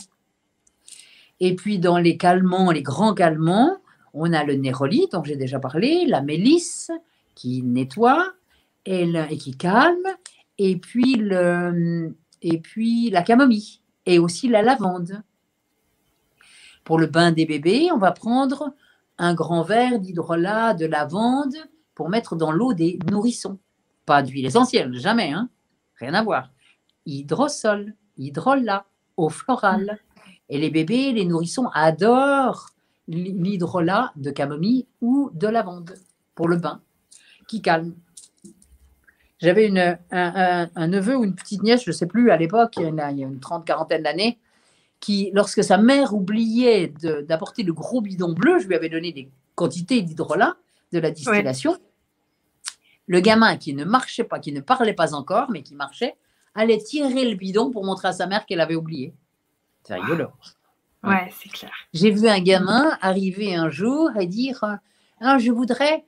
Et puis dans les calmants, les grands calmants, on a le néroli, dont j'ai déjà parlé, la mélisse qui nettoie et qui calme, et puis la camomille, et aussi la lavande. Pour le bain des bébés, on va prendre un grand verre d'hydrolat de lavande pour mettre dans l'eau des nourrissons. Pas d'huile essentielle, jamais, hein, rien à voir. Hydrosol, hydrolat, eau florale. Et les bébés, les nourrissons adorent l'hydrolat de camomille ou de lavande pour le bain, qui calme. J'avais un neveu ou une petite nièce, je ne sais plus, à l'époque, il y a une 30-40 d'années, qui, lorsque sa mère oubliait d'apporter le gros bidon bleu, je lui avais donné des quantités d'hydrolat, de la distillation. Ouais. Le gamin qui ne marchait pas, qui ne parlait pas encore, mais qui marchait, allait tirer le bidon pour montrer à sa mère qu'elle avait oublié. C'est rigolo. Ouais, c'est clair. J'ai vu un gamin arriver un jour et dire ah, je voudrais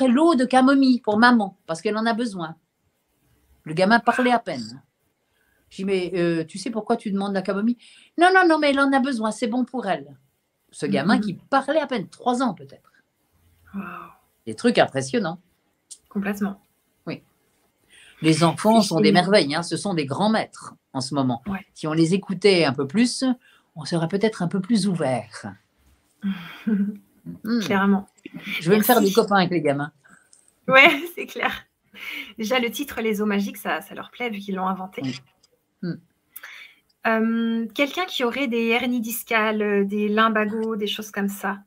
l'eau de camomille pour maman, parce qu'elle en a besoin. Le gamin parlait à peine. Je dis, mais tu sais pourquoi tu demandes la camomille? Non, mais elle en a besoin, c'est bon pour elle. Ce gamin qui parlait à peine, 3 ans peut-être. Wow. Des trucs impressionnants. Complètement. Oui. Les enfants sont des merveilles, hein, ce sont des grands maîtres en ce moment. Ouais. Si on les écoutait un peu plus, on serait peut-être un peu plus ouvert. Clairement. Je vais me faire des copains avec les gamins. Ouais, c'est clair. Déjà, le titre Les eaux magiques, ça leur plaît vu qu'ils l'ont inventé. Quelqu'un qui aurait des hernies discales, des lumbagos, des choses comme ça,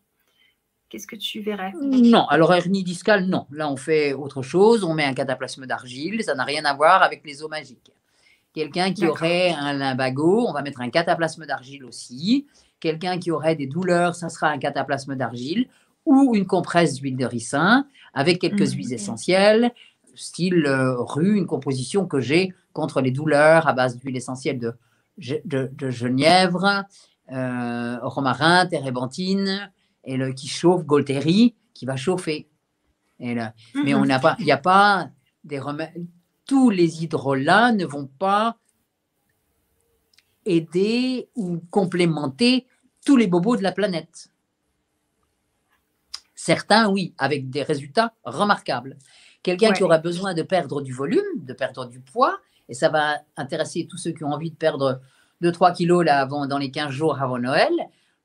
qu'est-ce que tu verrais? Non, alors hernie discale, non. Là, on fait autre chose. On met un cataplasme d'argile. Ça n'a rien à voir avec les eaux magiques. Quelqu'un qui aurait un lumbago, on va mettre un cataplasme d'argile aussi. Quelqu'un qui aurait des douleurs, ça sera un cataplasme d'argile ou une compresse d'huile de ricin avec quelques huiles essentielles, style rue, une composition que j'ai contre les douleurs à base d'huile essentielle de genièvre, romarin, térébenthine, et qui chauffe, Golteri, qui va chauffer. Mais il n'y a pas des remèdes. Tous les hydrolats ne vont pas aider ou complémenter tous les bobos de la planète. Certains, oui, avec des résultats remarquables. Quelqu'un qui aura besoin de perdre du volume, de perdre du poids, et ça va intéresser tous ceux qui ont envie de perdre 2-3 kilos là, dans les 15 jours avant Noël.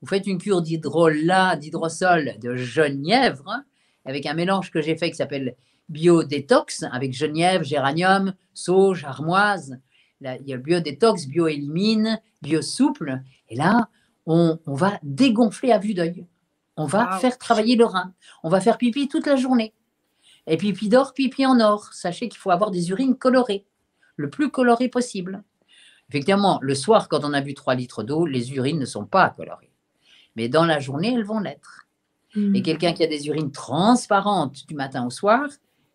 Vous faites une cure d'hydrolat, d'hydrosol, de genièvre, avec un mélange que j'ai fait qui s'appelle Biodétox, avec genièvre, géranium, sauge, armoise. Là, il y a le biodétox, bioélimine, biosouple. Et là, on va dégonfler à vue d'œil. On va faire travailler le rein. On va faire pipi toute la journée. Et pipi d'or, pipi en or. Sachez qu'il faut avoir des urines colorées, le plus colorées possible. Effectivement, le soir, quand on a bu 3 litres d'eau, les urines ne sont pas colorées. Mais dans la journée, elles vont l'être. Et quelqu'un qui a des urines transparentes du matin au soir,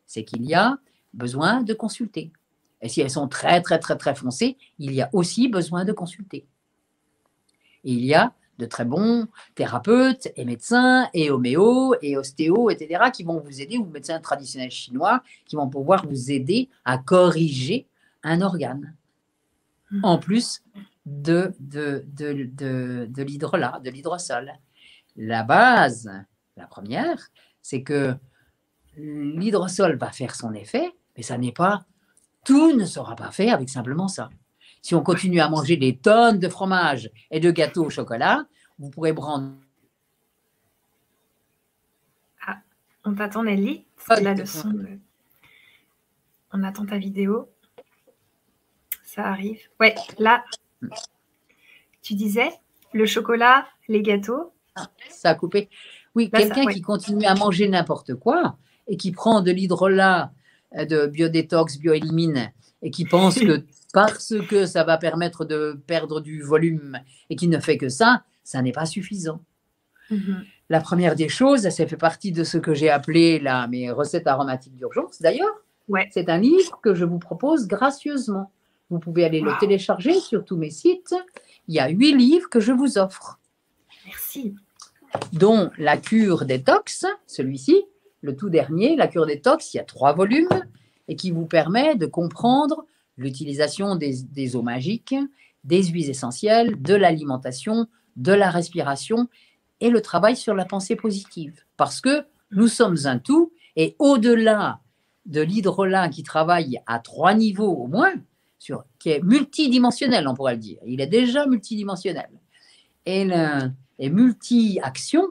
c'est qu'il y a besoin de consulter. Et si elles sont très, très, très, très foncées, il y a aussi besoin de consulter. Et il y a de très bons thérapeutes et médecins et homéos et ostéos, etc., qui vont vous aider, ou médecins traditionnels chinois, qui vont pouvoir vous aider à corriger un organe. En plus de l'hydrolat, de l'hydrosol. La base, la première, c'est que l'hydrosol va faire son effet, mais ça n'est pas, tout ne sera pas fait avec simplement ça. Si on continue à manger des tonnes de fromage et de gâteaux au chocolat, vous pourrez prendre... Ah, on t'attend Nelly, c'est la leçon de... On attend ta vidéo. Ça arrive. Ouais, là, tu disais, le chocolat, les gâteaux. Ah, ça a coupé. Oui, quelqu'un qui continue à manger n'importe quoi et qui prend de l'hydrolat de biodétox, bioélimine, et qui pense que parce que ça va permettre de perdre du volume et qui ne fait que ça n'est pas suffisant. La première des choses, ça fait partie de ce que j'ai appelé là, mes recettes aromatiques d'urgence. D'ailleurs, c'est un livre que je vous propose gracieusement. Vous pouvez aller le télécharger sur tous mes sites. Il y a 8 livres que je vous offre. Merci. Dont la cure détox, celui-ci, le tout dernier, la cure détox, il y a 3 volumes et qui vous permet de comprendre l'utilisation des eaux magiques, des huiles essentielles, de l'alimentation, de la respiration et le travail sur la pensée positive. Parce que nous sommes un tout et au-delà de l'hydrolat qui travaille à 3 niveaux au moins, qui est multidimensionnel, on pourrait le dire. Il est déjà multidimensionnel. Et multi-action,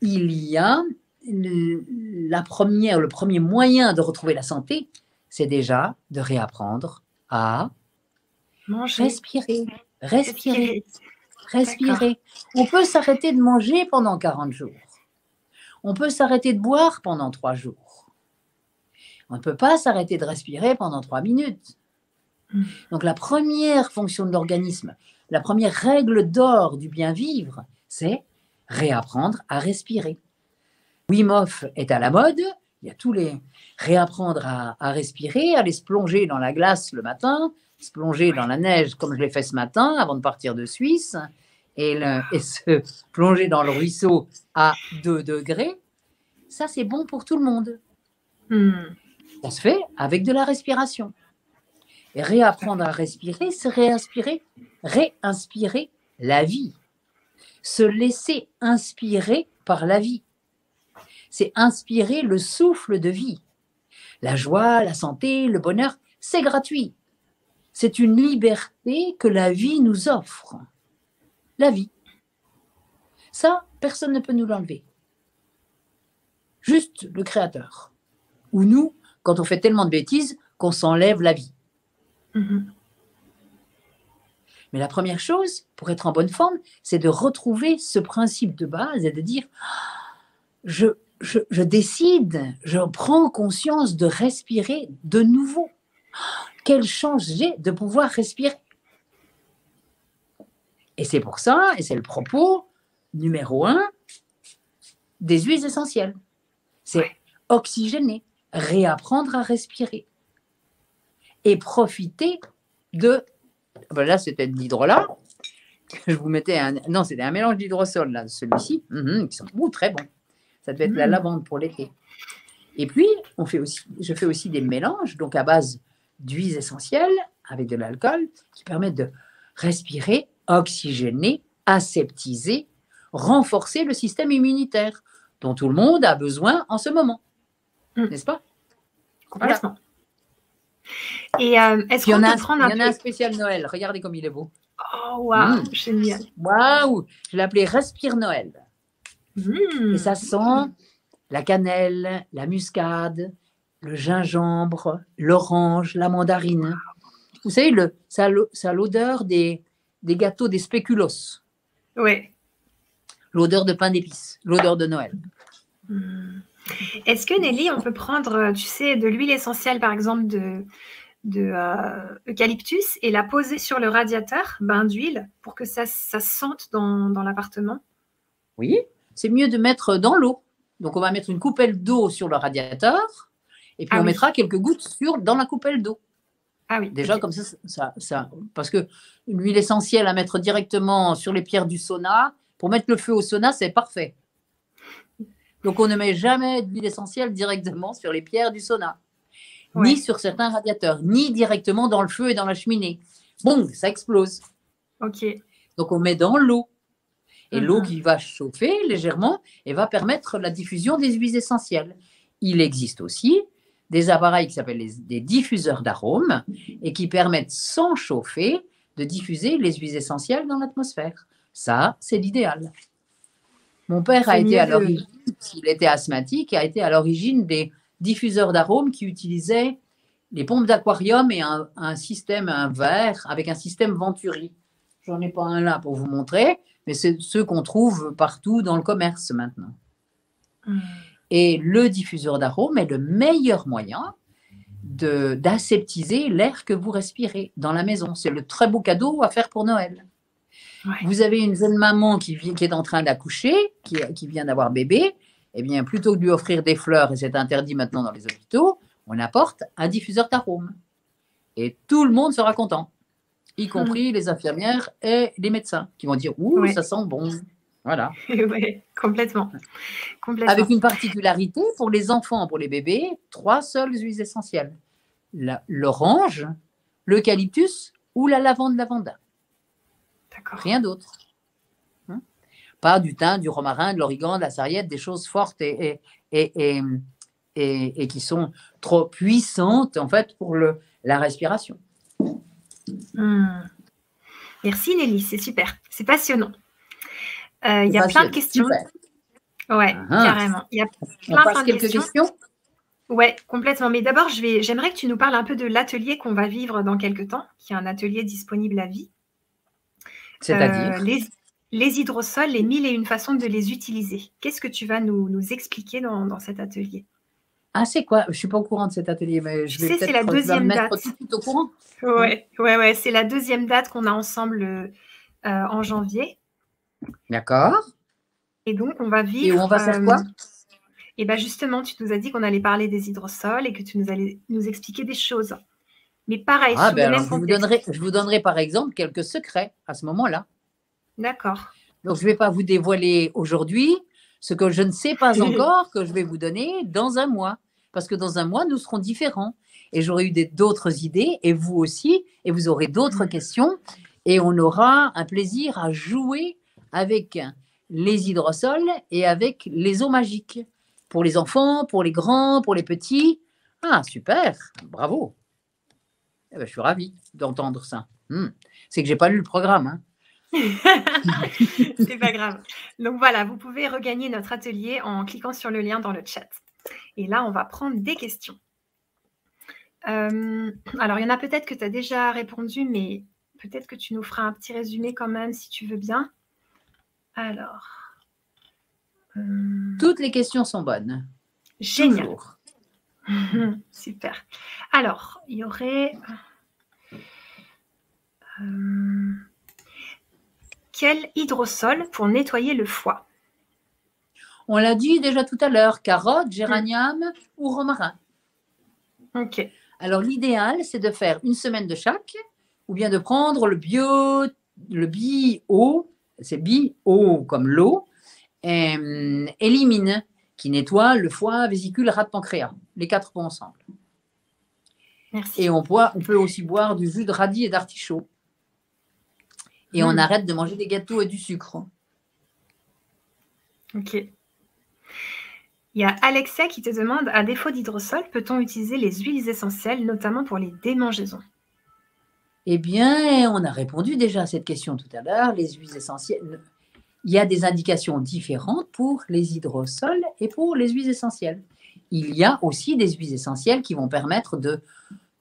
il y a le premier moyen de retrouver la santé, c'est déjà de réapprendre à manger. Respirer. On peut s'arrêter de manger pendant 40 jours. On peut s'arrêter de boire pendant 3 jours. On ne peut pas s'arrêter de respirer pendant 3 minutes. Donc la première fonction de l'organisme, la première règle d'or du bien vivre, c'est réapprendre à respirer. Wim Hof est à la mode, il y a tous les réapprendre à respirer, aller se plonger dans la glace le matin, se plonger dans la neige comme je l'ai fait ce matin avant de partir de Suisse, et se plonger dans le ruisseau à 2 degrés. Ça, c'est bon pour tout le monde. Ça se fait avec de la respiration. Et réapprendre à respirer, c'est réinspirer la vie. Se laisser inspirer par la vie. C'est inspirer le souffle de vie. La joie, la santé, le bonheur, c'est gratuit. C'est une liberté que la vie nous offre. La vie. Ça, personne ne peut nous l'enlever. Juste le Créateur. Ou nous, quand on fait tellement de bêtises qu'on s'enlève la vie. Mais la première chose, pour être en bonne forme, c'est de retrouver ce principe de base et de dire je décide, je prends conscience de respirer de nouveau. Quelle chance j'ai de pouvoir respirer. Et c'est pour ça, et c'est le propos numéro 1 des huiles essentielles. C'est oxygéner, réapprendre à respirer et profiter de... Ben là, c'était de l'hydrolat. Je vous mettais non, c'était un mélange d'hydrosol, là, celui-ci, qui sont très bons. Ça devait être la lavande pour l'été. Et puis, je fais aussi des mélanges, donc à base d'huiles essentielles avec de l'alcool, qui permettent de respirer, oxygéner, aseptiser, renforcer le système immunitaire dont tout le monde a besoin en ce moment. N'est-ce pas? Complètement. Voilà. Et est-ce qu'on peut prendre Il y en a un spécial Noël. Regardez comme il est beau. Oh, waouh, génial. Waouh, je l'ai appelé Respire Noël. Et ça sent la cannelle, la muscade, le gingembre, l'orange, la mandarine. Vous savez, ça a l'odeur des gâteaux, des spéculoos. Oui. L'odeur de pain d'épices, l'odeur de Noël. Est-ce que Nelly, on peut prendre, tu sais, de l'huile essentielle, par exemple, de eucalyptus et la poser sur le radiateur, bain d'huile, pour que ça sente dans l'appartement? Oui, c'est mieux de mettre dans l'eau. Donc, on va mettre une coupelle d'eau sur le radiateur et puis on mettra quelques gouttes dans la coupelle d'eau. Ah oui. Déjà, comme ça, parce que l'huile essentielle à mettre directement sur les pierres du sauna, pour mettre le feu au sauna, c'est parfait. Donc, on ne met jamais d'huile essentielle directement sur les pierres du sauna, ni sur certains radiateurs, ni directement dans le feu et dans la cheminée. Bon, ça explose. Ok. Donc, on met dans l'eau. Et l'eau qui va chauffer légèrement et va permettre la diffusion des huiles essentielles. Il existe aussi des appareils qui s'appellent des diffuseurs d'arômes et qui permettent, sans chauffer, de diffuser les huiles essentielles dans l'atmosphère. Ça, c'est l'idéal. Mon père a été à l'origine, s'il était asthmatique, a été à l'origine des diffuseurs d'arômes qui utilisaient les pompes d'aquarium et un verre avec un système Venturi. J'en ai pas un là pour vous montrer, mais c'est ceux qu'on trouve partout dans le commerce maintenant. Et le diffuseur d'arômes est le meilleur moyen d'aseptiser l'air que vous respirez dans la maison. C'est le très beau cadeau à faire pour Noël. Ouais. Vous avez une jeune maman qui est en train d'accoucher, qui vient d'avoir bébé, eh bien, plutôt que de lui offrir des fleurs, et c'est interdit maintenant dans les hôpitaux, on apporte un diffuseur d'arômes. Et tout le monde sera content, y compris les infirmières et les médecins, qui vont dire « Ouh, Ouais. ça sent bon ». Voilà. Ouais, complètement. Avec une particularité, pour les enfants, pour les bébés, 3 seules huiles essentielles. L'orange, l'eucalyptus ou la lavande lavanda. D'accord. Rien d'autre. Pas du thym, du romarin, de l'origan, de la sarriette, des choses fortes et qui sont trop puissantes en fait pour la respiration. Merci Nelly, c'est super, c'est passionnant. Il y a plein de questions. Super. Ouais, carrément. Il y a plein de questions. Ouais, complètement. Mais d'abord, j'aimerais que tu nous parles un peu de l'atelier qu'on va vivre dans quelques temps, qui est un atelier disponible à vie. C'est-à-dire les hydrosols, les 1001 façons de les utiliser. Qu'est-ce que tu vas nous expliquer dans cet atelier? Ah, c'est quoi? Je ne suis pas au courant de cet atelier, mais je vais peut-être c'est la deuxième date. Tout de suite au courant. Ouais, c'est la deuxième date qu'on a ensemble en janvier. D'accord. Et donc, on va vivre… Et on va faire quoi? Et bien justement, tu nous as dit qu'on allait parler des hydrosols et que tu nous allais nous expliquer des choses. Mais pareil, sur le même contexte. Je vous donnerai par exemple quelques secrets à ce moment-là. D'accord. Donc, je ne vais pas vous dévoiler aujourd'hui ce que je ne sais pas encore, que je vais vous donner dans un mois. Parce que dans un mois, nous serons différents. Et j'aurai eu d'autres idées, et vous aussi, et vous aurez d'autres questions. Et on aura un plaisir à jouer avec les hydrosols et avec les eaux magiques. Pour les enfants, pour les grands, pour les petits. Ah, super, bravo. Eh ben, je suis ravie d'entendre ça. C'est que je n'ai pas lu le programme. Hein. C'est pas grave. Donc voilà, vous pouvez regagner notre atelier en cliquant sur le lien dans le chat. Et là, on va prendre des questions. Alors, il y en a peut-être que tu as déjà répondu, mais peut-être que tu nous feras un petit résumé quand même, si tu veux bien. Alors. Toutes les questions sont bonnes. Génial. Toujours. Super. Alors, il y aurait… quel hydrosol pour nettoyer le foie? On l'a dit déjà tout à l'heure, carotte, géranium ou romarin. Ok. Alors, l'idéal, c'est de faire une semaine de chaque, ou bien de prendre le bio, c'est bio comme l'eau, élimine, qui nettoie le foie, vésicule, rate, pancréas, les 4 points ensemble. Merci. Et on peut aussi boire du jus de radis et d'artichaut. Et on arrête de manger des gâteaux et du sucre. Ok. Il y a Alexia qui te demande, à défaut d'hydrosol, peut-on utiliser les huiles essentielles, notamment pour les démangeaisons? Eh bien, on a répondu déjà à cette question tout à l'heure. Les huiles essentielles, il y a des indications différentes pour les hydrosols et pour les huiles essentielles. Il y a aussi des huiles essentielles qui vont permettre de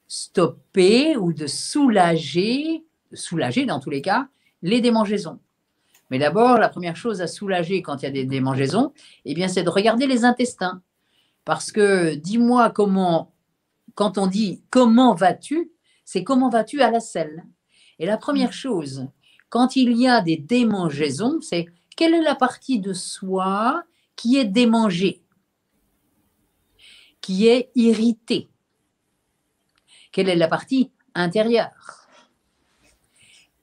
stopper ou de soulager dans tous les cas, les démangeaisons. Mais d'abord, la première chose à soulager quand il y a des démangeaisons, eh bien, c'est de regarder les intestins. Parce que dis-moi comment, quand on dit comment vas-tu, c'est comment vas-tu à la selle. Et la première chose, quand il y a des démangeaisons, c'est quelle est la partie de soi qui est démangée, qui est irritée. Quelle est la partie intérieure?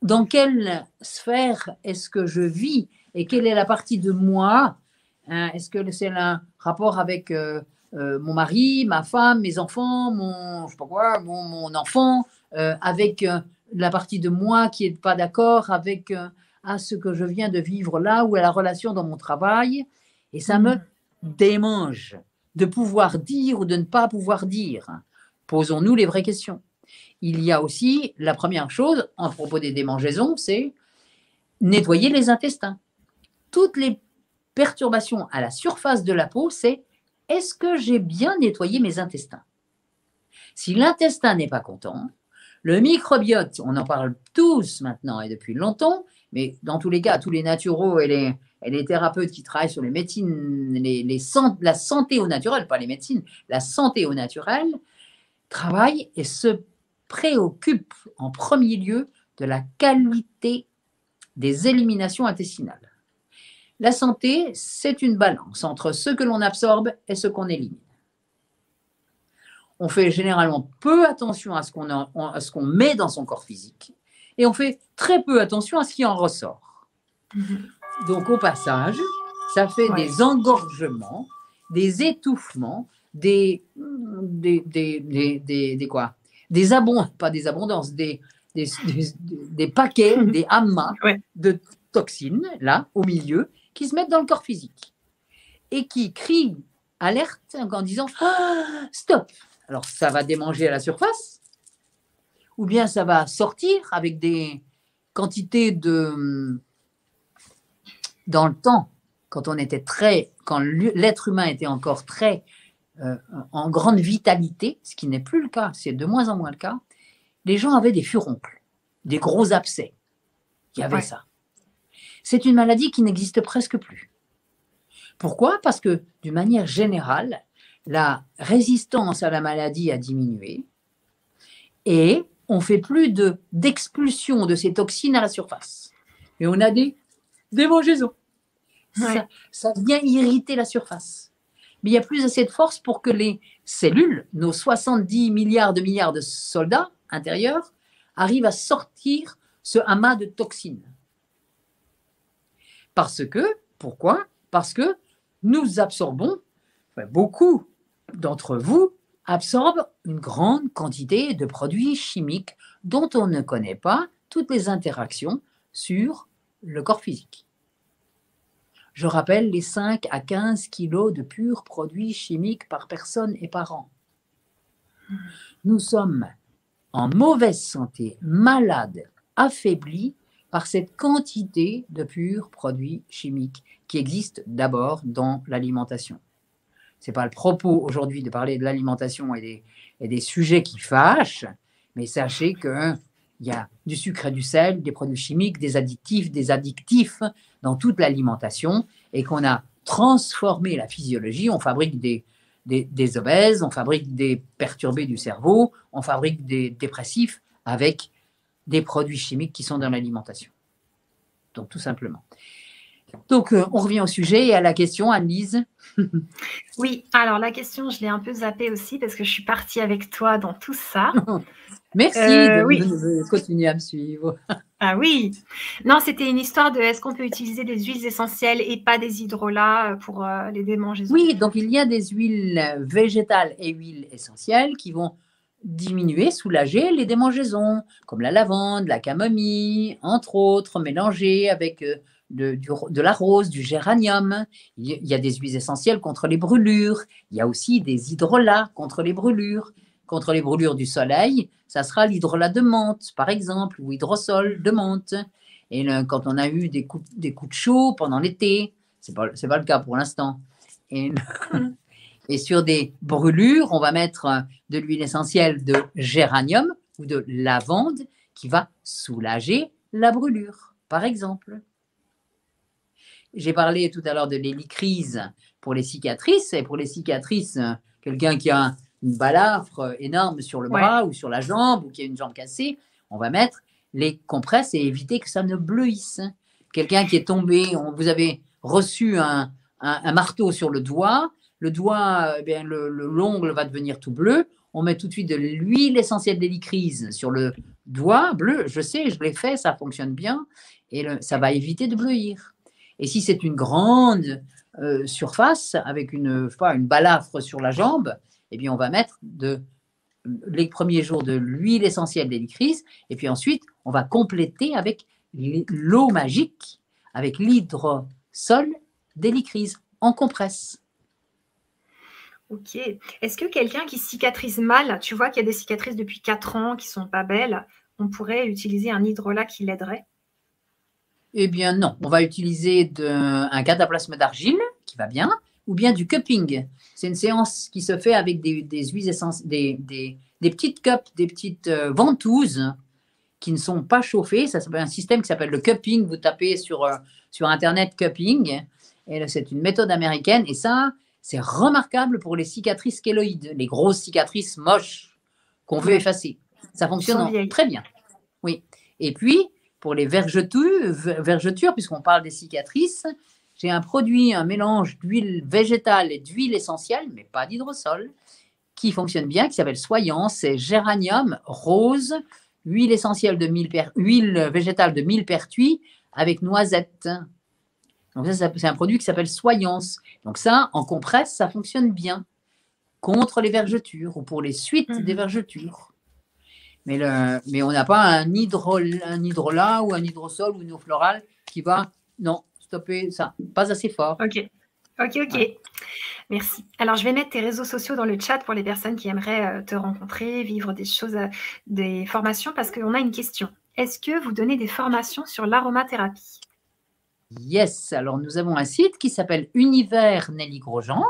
Dans quelle sphère est-ce que je vis et quelle est la partie de moi? Est-ce que c'est un rapport avec mon mari, ma femme, mes enfants, mon enfant, avec la partie de moi qui n'est pas d'accord avec à ce que je viens de vivre là ou à la relation dans mon travail? Et ça me démange de pouvoir dire ou de ne pas pouvoir dire. Posons-nous les vraies questions. Il y a aussi, la première chose, à propos des démangeaisons, c'est nettoyer les intestins. Toutes les perturbations à la surface de la peau, c'est est-ce que j'ai bien nettoyé mes intestins? Si l'intestin n'est pas content, le microbiote, on en parle tous maintenant et depuis longtemps, mais dans tous les cas, tous les naturaux et les thérapeutes qui travaillent sur les médecines, la santé au naturel, pas les médecines, la santé au naturel, travaille et se préoccupe en premier lieu de la qualité des éliminations intestinales. La santé, c'est une balance entre ce que l'on absorbe et ce qu'on élimine. On fait généralement peu attention à ce qu'on met dans son corps physique et on fait très peu attention à ce qui en ressort. Donc, au passage, ça fait des engorgements, des étouffements, des paquets, des amas de toxines, là, au milieu, qui se mettent dans le corps physique et qui crient alerte en disant « Stop !» Alors, ça va démanger à la surface, ou bien ça va sortir avec des quantités de… Dans le temps, quand l'être humain était encore très en grande vitalité, ce qui n'est plus le cas, c'est de moins en moins le cas, les gens avaient des furoncles, des gros abcès. Il y avait ça. C'est une maladie qui n'existe presque plus. Pourquoi? Parce que, d'une manière générale, la résistance à la maladie a diminué et on ne fait plus d'expulsion de ces toxines à la surface. Et on a des démangeaisons. Ça vient irriter la surface. Mais il n'y a plus assez de force pour que les cellules, nos 70 milliards de soldats intérieurs, arrivent à sortir ce amas de toxines. Pourquoi? Parce que nous absorbons, beaucoup d'entre vous absorbent une grande quantité de produits chimiques dont on ne connaît pas toutes les interactions sur le corps physique. Je rappelle les 5 à 15 kilos de purs produits chimiques par personne et par an. Nous sommes en mauvaise santé, malades, affaiblis par cette quantité de purs produits chimiques qui existent d'abord dans l'alimentation. Ce n'est pas le propos aujourd'hui de parler de l'alimentation et des sujets qui fâchent, mais sachez qu'il y a du sucre et du sel, des produits chimiques, des addictifs dans toute l'alimentation et qu'on a transformé la physiologie. On fabrique des obèses, on fabrique des perturbés du cerveau, on fabrique des dépressifs avec des produits chimiques qui sont dans l'alimentation. Donc, tout simplement. Donc, on revient au sujet et à la question, Anne-Lise. Oui, alors la question, je l'ai un peu zappée aussi parce que je suis partie avec toi dans tout ça. Merci de continuer à me suivre. Ah oui. Non, c'était une histoire de est-ce qu'on peut utiliser des huiles essentielles et pas des hydrolats pour les démangeaisons? Oui, donc il y a des huiles végétales et huiles essentielles qui vont diminuer, soulager les démangeaisons, comme la lavande, la camomille, entre autres, mélangées avec de la rose, du géranium. Il y a des huiles essentielles contre les brûlures. Il y a aussi des hydrolats contre les brûlures. Contre les brûlures du soleil, ça sera l'hydrolat de menthe, par exemple, ou hydrosol de menthe. Et quand on a eu des coups de chaud pendant l'été, c'est pas le cas pour l'instant. Et sur des brûlures, on va mettre de l'huile essentielle de géranium ou de lavande qui va soulager la brûlure, par exemple. J'ai parlé tout à l'heure de l'hélicryse pour les cicatrices. Et pour les cicatrices, quelqu'un qui a une balafre énorme sur le bras ou sur la jambe ou qui a une jambe cassée, on va mettre les compresses et éviter que ça ne bleuisse. Quelqu'un qui est tombé, vous avez reçu un marteau sur le doigt, l'ongle va devenir tout bleu, on met tout de suite de l'huile essentielle d'hélicryse sur le doigt bleu, je sais, je l'ai fait, ça fonctionne bien, et ça va éviter de bleuir. Et si c'est une grande surface avec une balafre sur la jambe, eh bien, on va mettre les premiers jours de l'huile essentielle d'hélicryse et puis ensuite, on va compléter avec l'eau magique, avec l'hydrosol d'hélicryse en compresse. Ok. Est-ce que quelqu'un qui cicatrise mal, tu vois qu'il y a des cicatrices depuis 4 ans qui ne sont pas belles, on pourrait utiliser un hydrolat qui l'aiderait? Eh bien non, on va utiliser un cataplasme d'argile qui va bien, ou bien du cupping. C'est une séance qui se fait avec des huiles essentielles, des petites cups, des petites ventouses qui ne sont pas chauffées. Ça s'appelle un système qui s'appelle le cupping. Vous tapez sur Internet cupping. Et c'est une méthode américaine. Et ça, c'est remarquable pour les cicatrices kéloïdes, les grosses cicatrices moches qu'on veut effacer. Ça fonctionne très bien. Oui. Et puis, pour les vergetures, puisqu'on parle des cicatrices, j'ai un produit, un mélange d'huile végétale et d'huile essentielle, mais pas d'hydrosol, qui fonctionne bien, qui s'appelle Soyance. C'est géranium, rose, huile essentielle huile végétale de millepertuis avec noisette. Donc ça, c'est un produit qui s'appelle Soyance. Donc ça, en compresse, ça fonctionne bien contre les vergetures ou pour les suites des vergetures. Mais on n'a pas un hydrolat ou un hydrosol ou une eau florale qui va, non, stopper ça. Pas assez fort. Ok. Ouais. Merci. Alors, je vais mettre tes réseaux sociaux dans le chat pour les personnes qui aimeraient te rencontrer, vivre des choses, des formations, parce qu'on a une question. Est-ce que vous donnez des formations sur l'aromathérapie? Yes. Alors, nous avons un site qui s'appelle Univers Nelly Grosjean.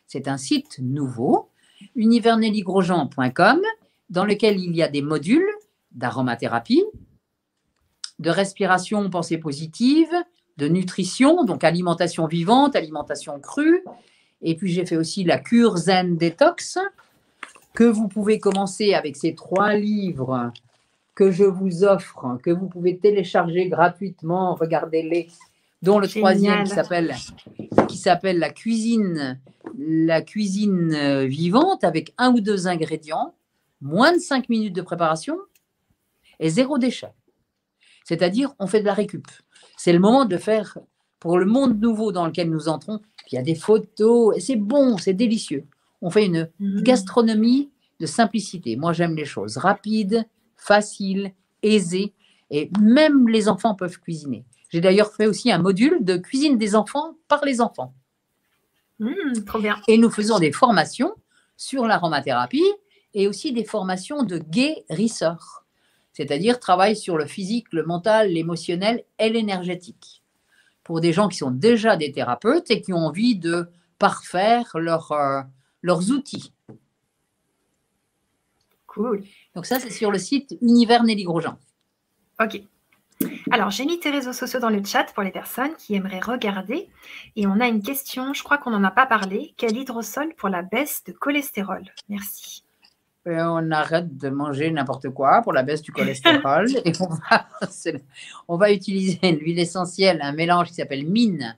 C'est un site nouveau, universnellygrosjean.com, dans lequel il y a des modules d'aromathérapie, de respiration, pensée positive, de nutrition, donc alimentation vivante, alimentation crue. Et puis, j'ai fait aussi la cure Zen Détox, que vous pouvez commencer avec ces 3 livres que je vous offre, que vous pouvez télécharger gratuitement, regardez-les, dont le troisième qui s'appelle la cuisine vivante, avec 1 ou 2 ingrédients, moins de 5 minutes de préparation et 0 déchet. C'est-à-dire, on fait de la récup. C'est le moment de faire, pour le monde nouveau dans lequel nous entrons, il y a des photos, et c'est bon, c'est délicieux. On fait une gastronomie de simplicité. Moi, j'aime les choses rapides, faciles, aisées, et même les enfants peuvent cuisiner. J'ai d'ailleurs fait aussi un module de cuisine des enfants par les enfants. Trop bien. Et nous faisons des formations sur l'aromathérapie et aussi des formations de guérisseurs, c'est-à-dire travail sur le physique, le mental, l'émotionnel et l'énergétique, pour des gens qui sont déjà des thérapeutes et qui ont envie de parfaire leurs outils. Cool. Donc ça, c'est sur le site Univers Nelly Grosjean. Ok. Alors, j'ai mis tes réseaux sociaux dans le chat pour les personnes qui aimeraient regarder. Et on a une question, je crois qu'on n'en a pas parlé. Quel hydrosol pour la baisse de cholestérol? Merci. On arrête de manger n'importe quoi pour la baisse du cholestérol et on va utiliser l'huile essentielle, un mélange qui s'appelle MIN.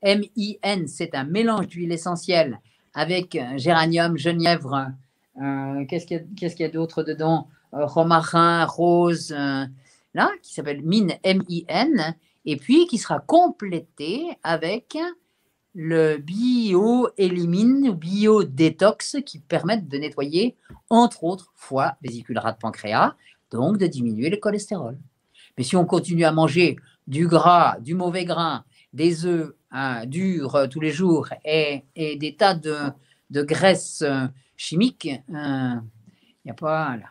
M-I-N, c'est un mélange d'huile essentielle avec géranium, genièvre, qu'est-ce qu'il y a d'autre dedans? Romarin, rose, là, qui s'appelle MIN, M-I-N, et puis qui sera complété avec le bio-élimine ou bio-détox qui permettent de nettoyer, entre autres, foie, vésicule rate, pancréas, donc de diminuer le cholestérol. Mais si on continue à manger du gras, du mauvais grain, des œufs durs tous les jours et des tas de graisses chimiques, il n'y a pas là.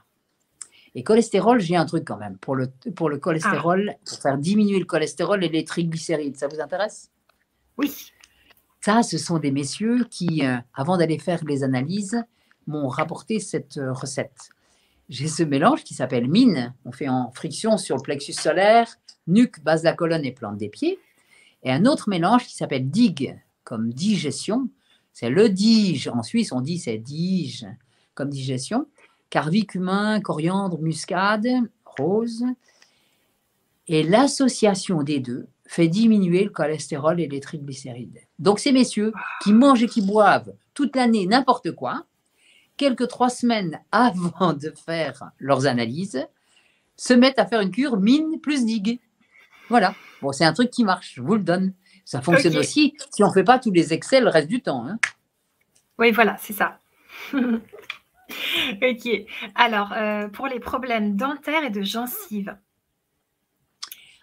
Et cholestérol, j'ai un truc quand même pour le cholestérol, pour faire diminuer le cholestérol et les triglycérides. Ça vous intéresse? Oui. Ça, ce sont des messieurs qui, avant d'aller faire les analyses, m'ont rapporté cette recette. J'ai ce mélange qui s'appelle MIN. On fait en friction sur le plexus solaire, nuque, base de la colonne et plante des pieds. Et un autre mélange qui s'appelle DIG, comme digestion. C'est le dige. En Suisse, on dit c'est dige, comme digestion. Carvicumin, coriandre, muscade, rose. Et l'association des deux fait diminuer le cholestérol et les triglycérides. Donc, ces messieurs qui mangent et qui boivent toute l'année n'importe quoi, quelques 3 semaines avant de faire leurs analyses, se mettent à faire une cure MIN plus DIG. Voilà. Bon, c'est un truc qui marche, je vous le donne. Ça fonctionne aussi si on ne fait pas tous les excès le reste du temps. Hein. Oui, voilà, c'est ça. Ok. Alors, pour les problèmes dentaires et de gencives.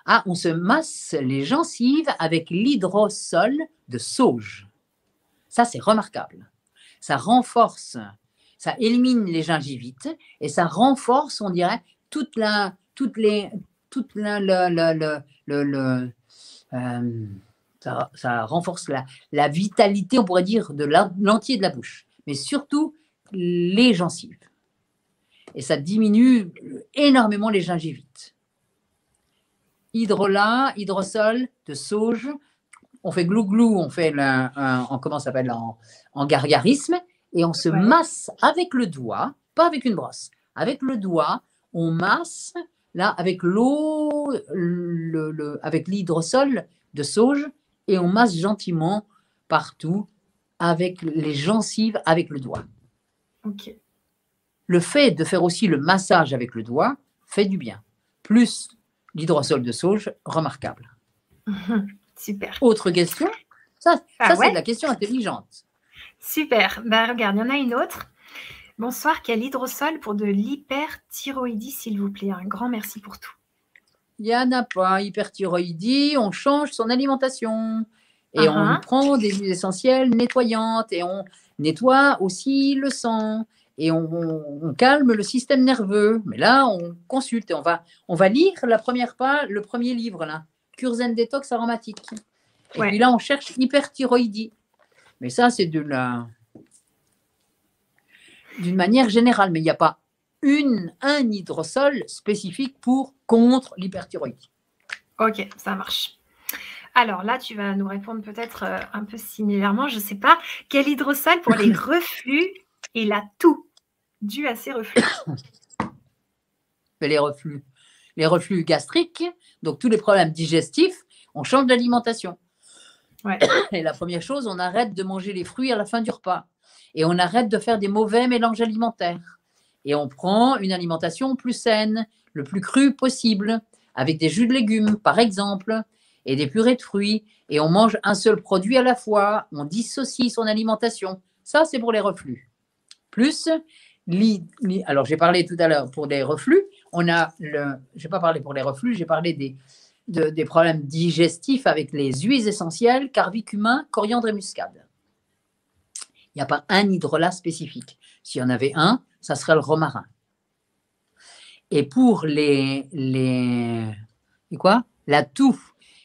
Ah, on se masse les gencives avec l'hydrosol de sauge. Ça, c'est remarquable. Ça renforce, ça élimine les gingivites et ça renforce, on dirait, ça renforce la vitalité, on pourrait dire, de l'entier de la bouche, mais surtout les gencives. Et ça diminue énormément les gingivites. Hydrolat, hydrosol de sauge, on fait glou-glou, on fait comment ça s'appelle, en gargarisme, et on se masse avec le doigt, pas avec une brosse, Avec le doigt, on masse, là, avec l'eau, avec l'hydrosol de sauge, et on masse gentiment partout avec les gencives, avec le doigt. Ok. Le fait de faire aussi le massage avec le doigt fait du bien. Plus l'hydrosol de sauge, remarquable. Super. Autre question? Ça ouais. C'est de la question intelligente. Super. Bah, regarde, il y en a une autre. Bonsoir, quel hydrosol pour de l'hyperthyroïdie, s'il vous plaît? Un grand merci pour tout. Il n'y en a pas. Hyperthyroïdie, on change son alimentation. Et on prend des huiles essentielles nettoyantes. Et on nettoie aussi le sang. Et on calme le système nerveux. Mais là, on consulte. Et on va lire le premier livre, là. Cure Zen Détox aromatique. Et puis là, on cherche hyperthyroïdie. Mais ça, c'est d'une manière générale. Mais il n'y a pas un hydrosol spécifique contre l'hyperthyroïdie. Ok, ça marche. Alors là, tu vas nous répondre peut-être un peu similairement, je ne sais pas. Quel hydrosol pour les reflux et la toux due à ces reflux? Les reflux gastriques, donc tous les problèmes digestifs, on change d'alimentation. Et la première chose, on arrête de manger les fruits à la fin du repas. Et on arrête de faire des mauvais mélanges alimentaires. Et on prend une alimentation plus saine, le plus crue possible, avec des jus de légumes, par exemple, et des purées de fruits. Et on mange un seul produit à la fois. On dissocie son alimentation. Ça, c'est pour les reflux. Plus, alors j'ai parlé tout à l'heure pour des reflux. Je n'ai pas parlé pour les reflux, j'ai parlé des problèmes digestifs avec les huiles essentielles, carvicumin, coriandre et muscade. Il n'y a pas un hydrolat spécifique. S'il y en avait un, ça serait le romarin. Et pour la toux,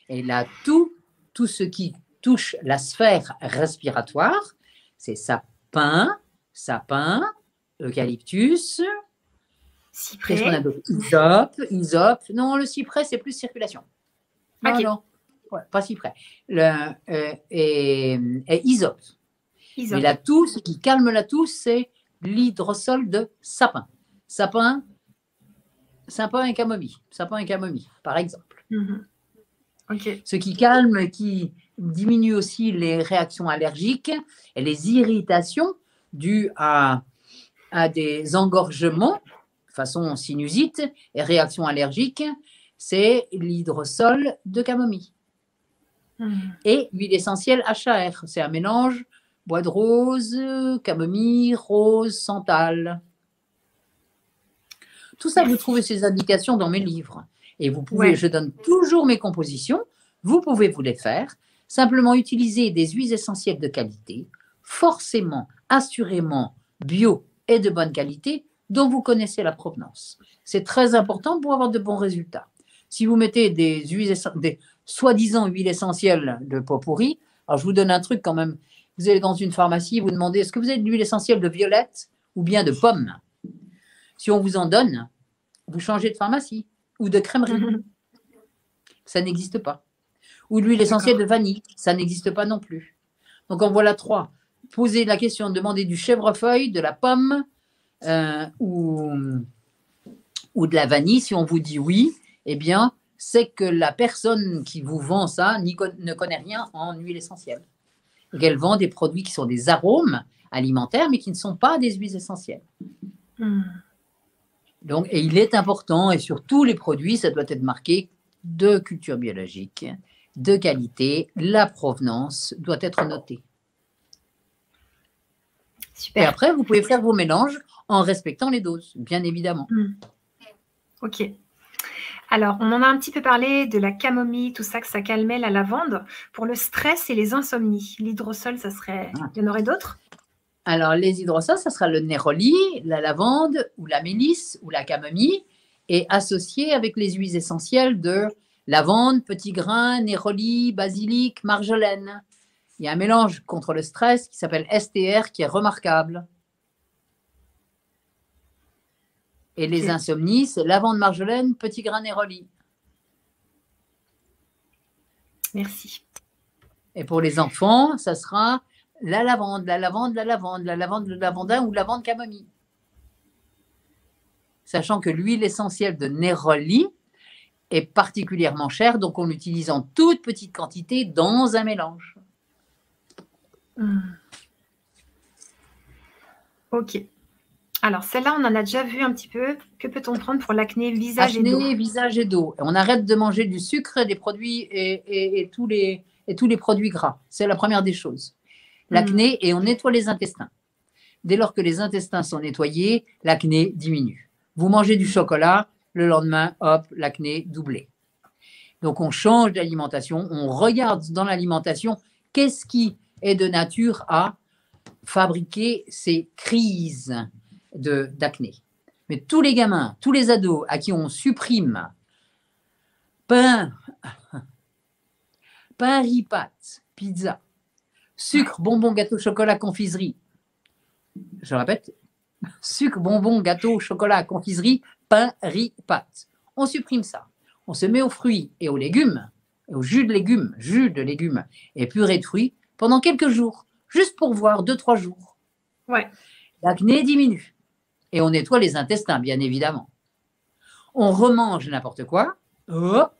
et la toux, tout ce qui touche la sphère respiratoire, c'est sapin, eucalyptus, cyprès. Qu'est-ce qu'on a d'autre? Hysope. Non, le cyprès, c'est plus circulation. Non. Ouais, pas cyprès. Et hysope. Mais la toux, ce qui calme la toux, c'est l'hydrosol de sapin. Sapin et camomille. Sapin et camomille, par exemple. Ce qui calme et qui diminue aussi les réactions allergiques et les irritations dues à des engorgements, façon sinusite et réactions allergiques, c'est l'hydrosol de camomille. Et l'huile essentielle HAR, c'est un mélange bois de rose, camomille, rose, santal. Tout ça, vous trouvez ces indications dans mes livres. Et vous pouvez, je donne toujours mes compositions, vous pouvez vous les faire, simplement utiliser des huiles essentielles de qualité, forcément, assurément bio et de bonne qualité, dont vous connaissez la provenance. C'est très important pour avoir de bons résultats. Si vous mettez des soi-disant huiles essentielles de pot pourri, alors je vous donne un truc quand même. Vous allez dans une pharmacie, vous demandez est-ce que vous avez de l'huile essentielle de violette ou bien de pomme? Si on vous en donne, vous changez de pharmacie ou de crèmerie. Ça n'existe pas. Ou de l'huile essentielle de vanille, ça n'existe pas non plus. Donc en voilà 3. Posez la question, demandez du chèvrefeuille, de la pomme ou de la vanille. Si on vous dit oui, eh bien, c'est que la personne qui vous vend ça ne connaît rien en huile essentielle. Donc, elle vend des produits qui sont des arômes alimentaires, mais qui ne sont pas des huiles essentielles. Donc, et il est important, et sur tous les produits, ça doit être marqué de culture biologique, de qualité, la provenance doit être notée. Super. Et après, vous pouvez faire vos mélanges en respectant les doses, bien évidemment. Ok. Alors, on en a un petit peu parlé de la camomille, tout ça, que ça calmait, la lavande. Pour le stress et les insomnies, l'hydrosol, ça serait... Il y en aurait d'autres? Alors, les hydrosols, ça sera le néroli, la lavande ou la mélisse ou la camomille, et associé avec les huiles essentielles de lavande, petit grain, néroli, basilic, marjolaine. Il y a un mélange contre le stress qui s'appelle STR qui est remarquable. Et les insomnies, c'est lavande, marjolaine, petit grain, néroli. Merci. Et pour les enfants, ça sera la lavande, la lavande, la lavande, la lavande, le lavandin ou lavande camomille. sachant que l'huile essentielle de néroli est particulièrement chère, donc on l'utilise en toute petite quantité dans un mélange. Ok. Alors, celle-là, on en a déjà vu un petit peu. Que peut-on prendre pour l'acné visage et dos? Acné, visage et dos. On arrête de manger du sucre et des produits et tous les produits gras. C'est la première des choses. L'acné, et on nettoie les intestins. Dès lors que les intestins sont nettoyés, l'acné diminue. Vous mangez du chocolat, le lendemain, hop, l'acné doublé. Donc, on change d'alimentation, on regarde dans l'alimentation qu'est-ce qui est de nature à fabriquer ces crises d'acné. Mais tous les gamins, tous les ados à qui on supprime pain, riz, pâtes, pizza, sucre, bonbons, gâteaux, chocolat, confiserie, je répète, sucre, bonbons, gâteaux, chocolat, confiserie, pain, riz, pâtes. On supprime ça. On se met aux fruits et aux légumes, et au jus de légumes et purée de fruits pendant quelques jours, juste pour voir 2-3 jours. Ouais. L'acné diminue. Et on nettoie les intestins, bien évidemment. On remange n'importe quoi, hop,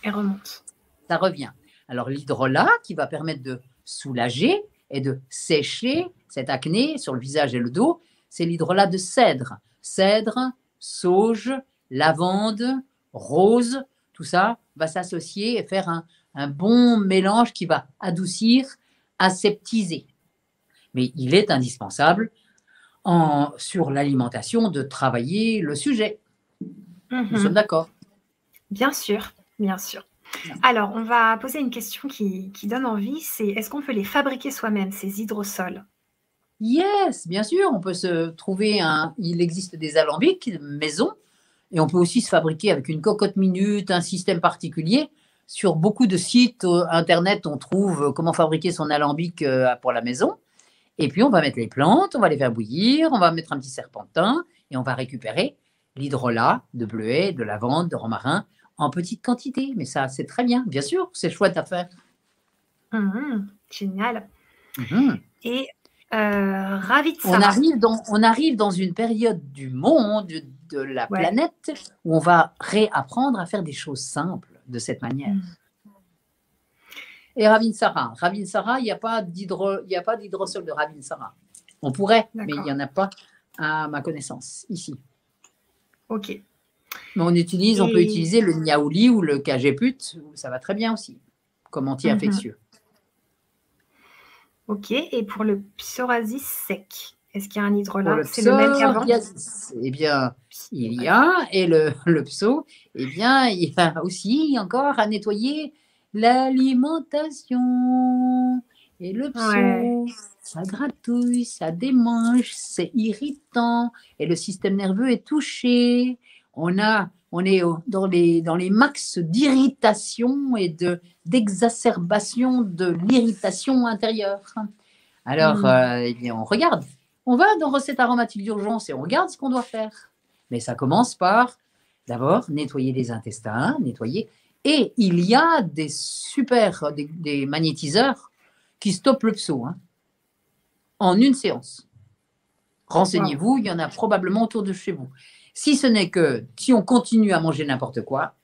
et remonte. Ça revient. Alors l'hydrolat qui va permettre de soulager et de sécher cette acné sur le visage et le dos, c'est l'hydrolat de cèdre. Cèdre, sauge, lavande, rose, tout ça va s'associer et faire un bon mélange qui va adoucir, aseptiser. Mais il est indispensable sur l'alimentation de travailler le sujet. Nous sommes d'accord? Bien sûr, bien sûr. Alors, on va poser une question qui donne envie, c'est est-ce qu'on peut les fabriquer soi-même, ces hydrosols? Yes, bien sûr, on peut se trouver il existe des alambics maison et on peut aussi se fabriquer avec une cocotte minute, un système particulier. Sur beaucoup de sites internet, on trouve comment fabriquer son alambic pour la maison. Et puis, on va mettre les plantes, on va les faire bouillir, on va mettre un petit serpentin et on va récupérer l'hydrolat de bleuet, de lavande, de romarin en petite quantité. Mais ça, c'est très bien. Bien sûr, c'est chouette à faire. Génial. Et ravie de ça. On arrive dans une période du monde, de la planète, où on va réapprendre à faire des choses simples de cette manière. Et Ravinsara, il n'y a pas d'hydrosol de Ravinsara. On pourrait, mais il n'y en a pas à ma connaissance ici. Ok. Mais on peut utiliser le niaouli ou le cajeput, ça va très bien aussi, comme anti-infectieux. Ok, et pour le psoriasis sec, est-ce qu'il y a un hydrolat? C'est le même qu'avant? Eh bien, il y a, et le pso, eh bien, il y a aussi encore à nettoyer l'alimentation. Et le pso, ça gratouille, ça démange, c'est irritant, et le système nerveux est touché. On est dans les max d'irritation et d'exacerbation de l'irritation intérieure. Alors, eh bien, on regarde. On va dans recette aromatique d'urgence et on regarde ce qu'on doit faire. Mais ça commence par, d'abord, nettoyer les intestins, Et il y a des magnétiseurs qui stoppent le pso en une séance. Renseignez-vous, il y en a probablement autour de chez vous. Si ce n'est que si on continue à manger n'importe quoi,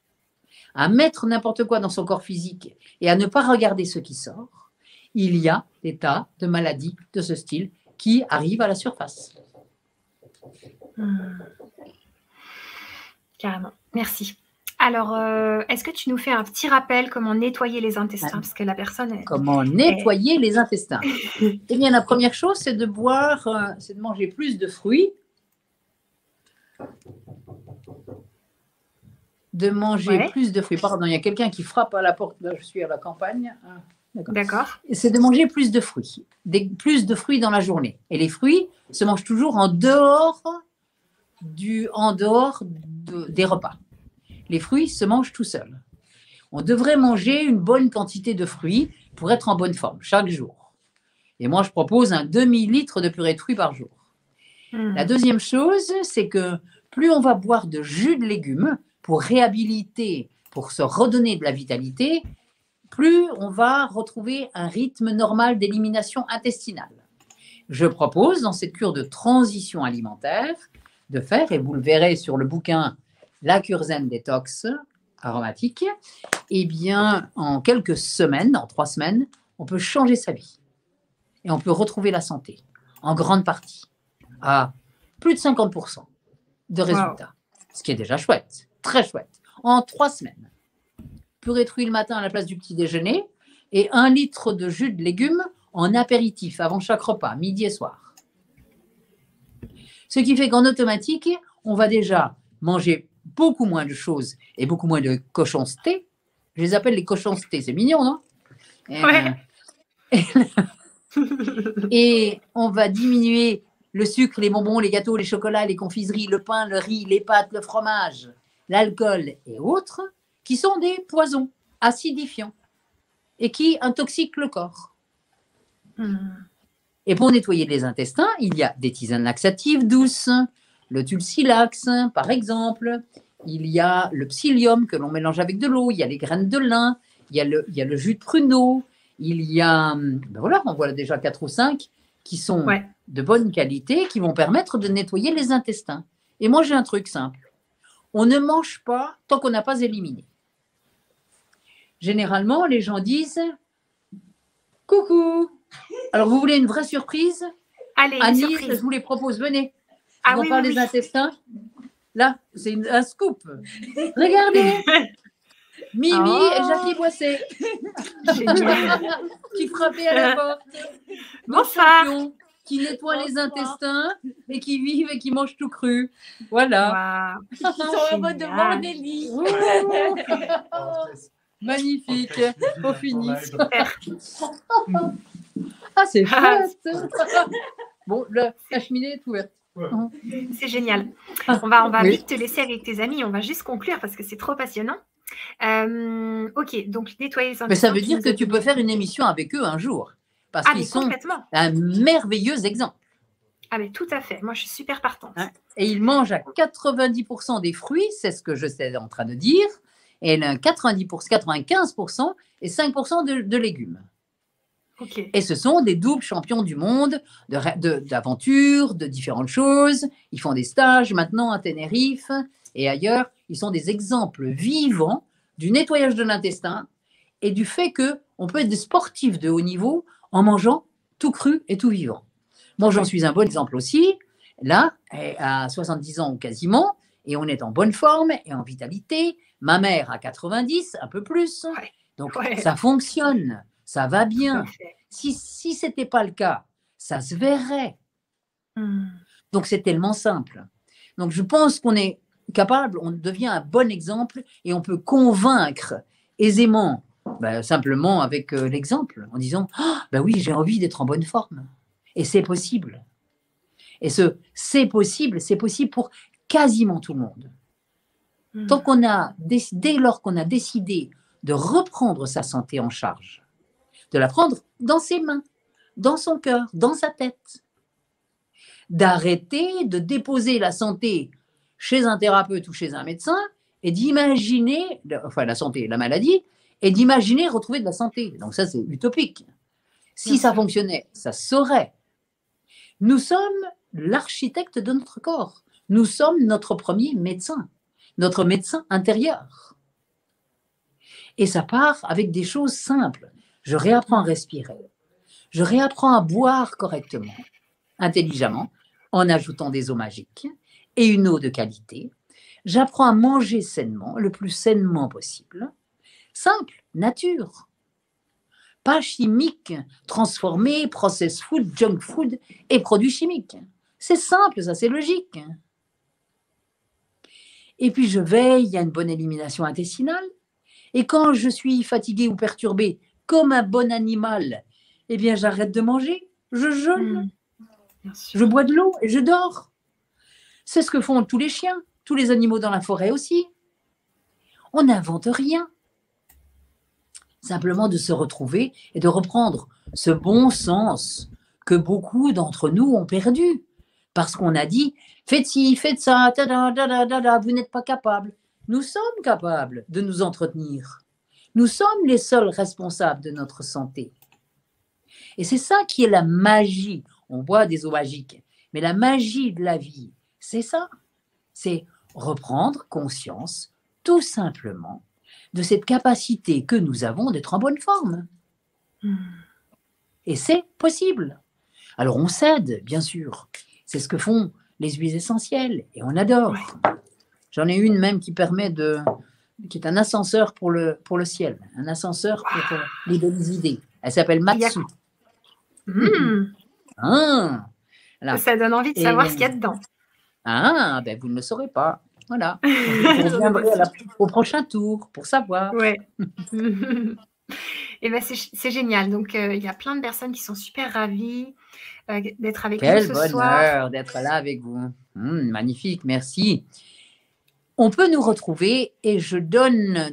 à mettre n'importe quoi dans son corps physique et à ne pas regarder ce qui sort, il y a des tas de maladies de ce style qui arrivent à la surface. Carrément. Merci. Alors, est-ce que tu nous fais un petit rappel comment nettoyer les intestins? Parce que la personne... Comment nettoyer les intestins? Eh bien, la première chose, c'est de manger plus de fruits. Pardon, il y a quelqu'un qui frappe à la porte. Là, je suis à la campagne. D'accord. C'est de manger plus de fruits. Plus de fruits dans la journée. Et les fruits se mangent toujours en dehors des repas. Les fruits se mangent tout seuls. On devrait manger une bonne quantité de fruits pour être en bonne forme chaque jour. Et moi, je propose un demi-litre de purée de fruits par jour. La deuxième chose, c'est que plus on va boire de jus de légumes pour réhabiliter, pour se redonner de la vitalité, plus on va retrouver un rythme normal d'élimination intestinale. Je propose, dans cette cure de transition alimentaire, de faire, et vous le verrez sur le bouquin La cure zen détox aromatique, eh bien, en quelques semaines, en 3 semaines, on peut changer sa vie. Et on peut retrouver la santé, en grande partie, à plus de 50% de résultats. Wow. Ce qui est déjà chouette, très chouette. En 3 semaines. Purée de fruits le matin à la place du petit déjeuner et 1 litre de jus de légumes en apéritif avant chaque repas, midi et soir. Ce qui fait qu'en automatique, on va déjà manger beaucoup moins de choses et beaucoup moins de cochoncetés. Je les appelle les cochoncetés, c'est mignon, non? Ouais. Et on va diminuer le sucre, les bonbons, les gâteaux, les chocolats, les confiseries, le pain, le riz, les pâtes, le fromage, l'alcool et autres, qui sont des poisons acidifiants et qui intoxiquent le corps. Et pour nettoyer les intestins, il y a des tisanes laxatives douces, le tulsilax, par exemple. Il y a le psyllium que l'on mélange avec de l'eau. Il y a les graines de lin. Il y a le jus de pruneau. Il y a, ben voilà, on voit déjà 4 ou 5 qui sont de bonne qualité, qui vont permettre de nettoyer les intestins. Et moi, j'ai un truc simple. On ne mange pas tant qu'on n'a pas éliminé. Généralement, les gens disent « Coucou !» Alors, vous voulez une vraie surprise? Allez, Annie, surprise. je vous les propose, venez. Ah, on oui, parle oui, des intestins. Là, c'est un scoop. Regardez. Mimi et Jackie Boisset. Qui frappaient à la porte. Bonsoir. Qui nettoient les intestins et qui vivent et qui mangent tout cru. Voilà. Wow. Ils sont heureux de voir Nelly. Magnifique. Au fini. Ah, c'est chouette. Bon, la cheminée est ouverte. C'est génial. On va vite te laisser avec tes amis. On va juste conclure parce que c'est trop passionnant. Ok, donc nettoyer les intestins. Mais ça veut dire que tu peux faire une émission avec eux un jour. Parce qu'ils sont un merveilleux exemple. Ah, mais tout à fait. Moi, je suis super partante. Et ils mangent à 90% des fruits, c'est ce que je suis en train de dire, et 95% et 5% de légumes. Okay. Et ce sont des doubles champions du monde d'aventure, de différentes choses. Ils font des stages maintenant à Tenerife et ailleurs. Ils sont des exemples vivants du nettoyage de l'intestin et du fait qu'on peut être des sportifs de haut niveau en mangeant tout cru et tout vivant. Moi, j'en suis un bon exemple aussi. Là, à 70 ans ou quasiment, et on est en bonne forme et en vitalité. Ma mère a 90, un peu plus. Donc, ça fonctionne. Ça va bien. Si ce n'était pas le cas, ça se verrait. Donc, c'est tellement simple. Donc, je pense qu'on est capable, on devient un bon exemple et on peut convaincre aisément, simplement avec l'exemple, en disant « oui, j'ai envie d'être en bonne forme. » Et c'est possible. Et c'est possible pour quasiment tout le monde. Dès lors qu'on a décidé de reprendre sa santé en charge, de la prendre dans ses mains, dans son cœur, dans sa tête. D'arrêter de déposer la santé chez un thérapeute ou chez un médecin et d'imaginer, enfin la santé, la maladie, et d'imaginer retrouver de la santé. Donc ça, c'est utopique. Si ça fonctionnait, ça se saurait. Nous sommes l'architecte de notre corps. Nous sommes notre premier médecin, notre médecin intérieur. Et ça part avec des choses simples. Je réapprends à respirer. Je réapprends à boire correctement, intelligemment, en ajoutant des eaux magiques et une eau de qualité. J'apprends à manger sainement, le plus sainement possible. Simple, nature. Pas chimique, transformé, processed food, junk food et produits chimiques. C'est simple, ça, c'est logique. Et puis je veille à une bonne élimination intestinale. Et quand je suis fatiguée ou perturbée, comme un bon animal, eh bien, j'arrête de manger, je jeûne, je bois de l'eau et je dors. C'est ce que font tous les chiens, tous les animaux dans la forêt aussi. On n'invente rien. Simplement de se retrouver et de reprendre ce bon sens que beaucoup d'entre nous ont perdu. Parce qu'on a dit, faites ci, faites ça, vous n'êtes pas capable. Nous sommes capables de nous entretenir. Nous sommes les seuls responsables de notre santé. Et c'est ça qui est la magie. On boit des eaux magiques, mais la magie de la vie, C'est ça. C'est reprendre conscience, tout simplement, de cette capacité que nous avons d'être en bonne forme. Et c'est possible. Alors on s'aide, bien sûr. C'est ce que font les huiles essentielles et on adore. Ouais. J'en ai une même qui est un ascenseur pour le ciel, un ascenseur pour les bonnes idées. Elle s'appelle Matsu. Ah, ça donne envie de savoir ce qu'il y a dedans. Ah, ben vous ne le saurez pas. Voilà. Vous reviendrez au prochain tour pour savoir. Ouais. Et ben c'est génial. Donc, il y a plein de personnes qui sont super ravies d'être avec nous ce soir. Quel bonheur d'être là avec vous. Magnifique, merci. On peut nous retrouver et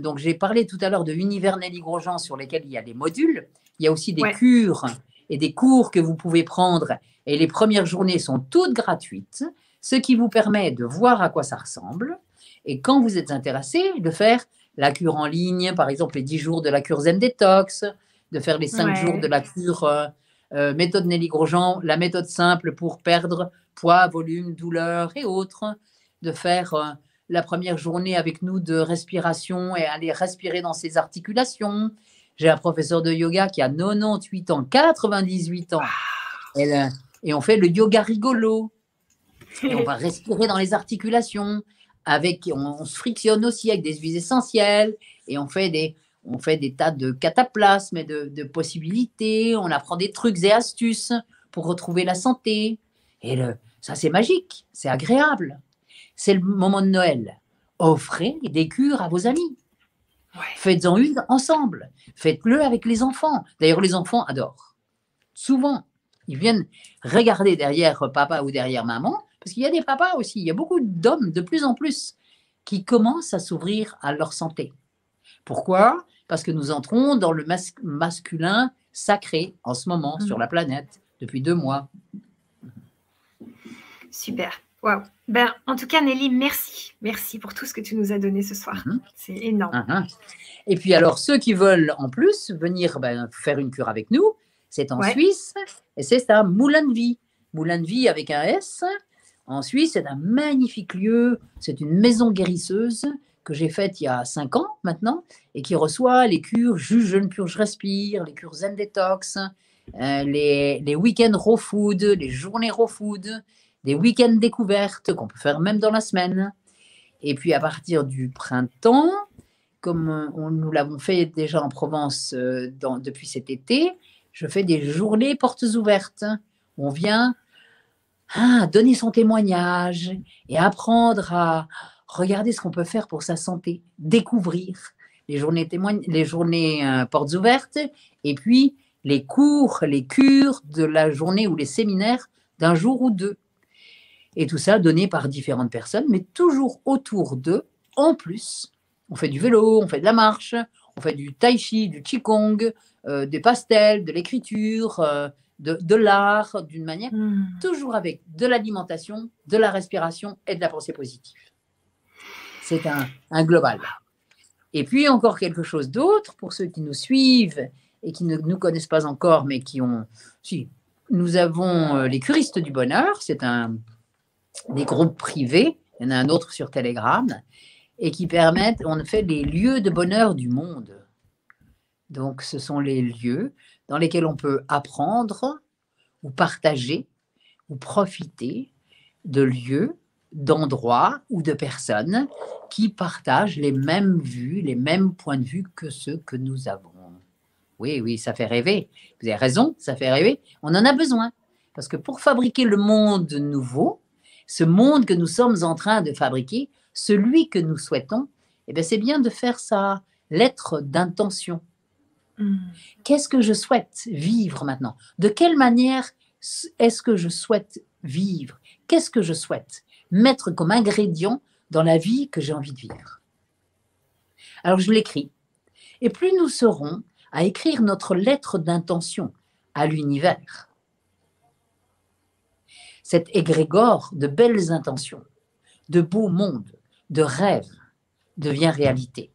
donc j'ai parlé tout à l'heure de Univers Nelly Grosjean sur lesquels il y a des modules. Il y a aussi des cures et des cours que vous pouvez prendre et les premières journées sont toutes gratuites, ce qui vous permet de voir à quoi ça ressemble et quand vous êtes intéressé, de faire la cure en ligne, par exemple les 10 jours de la cure Zen Detox, de faire les 5 jours de la cure méthode Nelly Grosjean, la méthode simple pour perdre poids, volume, douleur et autres, de faire la première journée avec nous de respiration et aller respirer dans ses articulations. J'ai un professeur de yoga qui a 98 ans, 98 ans, et on fait le yoga rigolo. Et on va respirer dans les articulations, on se frictionne aussi avec des huiles essentielles, et on fait des tas de cataplasmes et de possibilités, on apprend des trucs et astuces pour retrouver la santé. Et ça, c'est magique, c'est agréable. C'est le moment de Noël. Offrez des cures à vos amis. Faites-en une ensemble. Faites-le avec les enfants. D'ailleurs, les enfants adorent. Souvent, ils viennent regarder derrière papa ou derrière maman, parce qu'il y a des papas aussi. Il y a beaucoup d'hommes, de plus en plus, qui commencent à s'ouvrir à leur santé. Pourquoi ? Parce que nous entrons dans le masculin sacré en ce moment sur la planète depuis 2 mois. Super. Wow. En tout cas, Nelly, merci. Merci pour tout ce que tu nous as donné ce soir. C'est énorme. Et puis alors, ceux qui veulent en plus venir faire une cure avec nous, c'est en Suisse et c'est à Moulin de Vie. Moulin de Vie avec un S. En Suisse, c'est un magnifique lieu. C'est une maison guérisseuse que j'ai faite il y a 5 ans maintenant et qui reçoit les cures Juge, Jeûne, Purge, Respire, les cures Zen Detox, les week-ends raw food, les journées raw food, des week-ends découvertes qu'on peut faire même dans la semaine. Et puis à partir du printemps, comme nous l'avons fait déjà en Provence depuis cet été, je fais des journées portes ouvertes. On vient donner son témoignage et apprendre à regarder ce qu'on peut faire pour sa santé, découvrir les journées portes ouvertes et puis les cours, les cures de la journée ou les séminaires d'un jour ou 2. Et tout ça donné par différentes personnes, mais toujours autour d'eux. En plus, on fait du vélo, on fait de la marche, on fait du tai chi, du qigong, des pastels, de l'écriture, de l'art, d'une manière, toujours avec de l'alimentation, de la respiration et de la pensée positive. C'est un global. Et puis encore quelque chose d'autre, pour ceux qui nous suivent et qui ne nous connaissent pas encore, mais qui ont... Si, nous avons les curistes du bonheur, c'est des groupes privés, il y en a un autre sur Telegram, et qui permettent, on fait les lieux de bonheur du monde. Donc, ce sont les lieux dans lesquels on peut apprendre ou partager ou profiter de lieux, d'endroits ou de personnes qui partagent les mêmes vues, les mêmes points de vue que ceux que nous avons. Oui, ça fait rêver. Vous avez raison, ça fait rêver. On en a besoin. Parce que pour fabriquer le monde nouveau, ce monde que nous sommes en train de fabriquer, celui que nous souhaitons, c'est bien de faire sa lettre d'intention. Qu'est-ce que je souhaite vivre maintenant? De quelle manière est-ce que je souhaite vivre? Qu'est-ce que je souhaite mettre comme ingrédient dans la vie que j'ai envie de vivre? Alors, je l'écris. Et plus nous serons à écrire notre lettre d'intention à l'univers, cet égrégore de belles intentions, de beaux mondes, de rêves, devient réalité.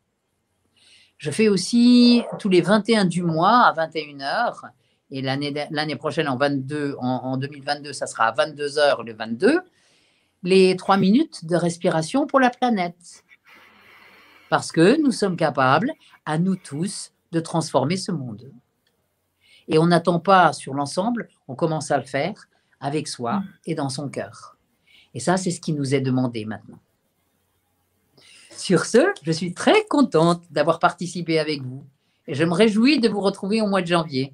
Je fais aussi tous les 21 du mois à 21h, et l'année prochaine, en 2022, ça sera à 22h le 22, les 3 minutes de respiration pour la planète. Parce que nous sommes capables, à nous tous, de transformer ce monde. Et on n'attend pas sur l'ensemble, on commence à le faire avec soi et dans son cœur. Et ça, c'est ce qui nous est demandé maintenant. Sur ce, je suis très contente d'avoir participé avec vous. Et je me réjouis de vous retrouver au mois de janvier.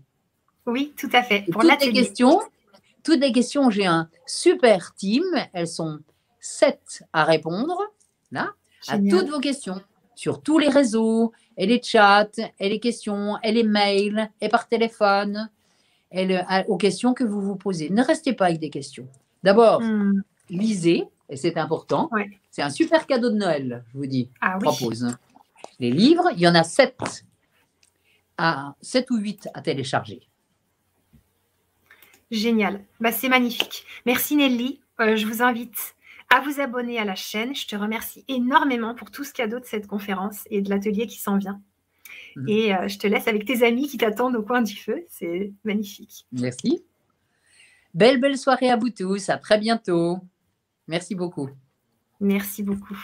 Oui, tout à fait. Pour toutes les questions, j'ai un super team. Elles sont 7 à répondre, là, à toutes vos questions, sur tous les réseaux, et les chats, et les questions, et les mails, et par téléphone, et aux questions que vous vous posez. Ne restez pas avec des questions. D'abord, lisez, et c'est important. Ouais. C'est un super cadeau de Noël, je vous dis. Ah, oui. Propose. Les livres, il y en a 7 ou 8 à télécharger. Génial. Bah, c'est magnifique. Merci Nelly. Je vous invite à vous abonner à la chaîne. Je te remercie énormément pour tout ce cadeau de cette conférence et de l'atelier qui s'en vient. Et je te laisse avec tes amis qui t'attendent au coin du feu. C'est magnifique. Merci. Belle soirée à vous tous. À très bientôt. Merci beaucoup. Merci beaucoup.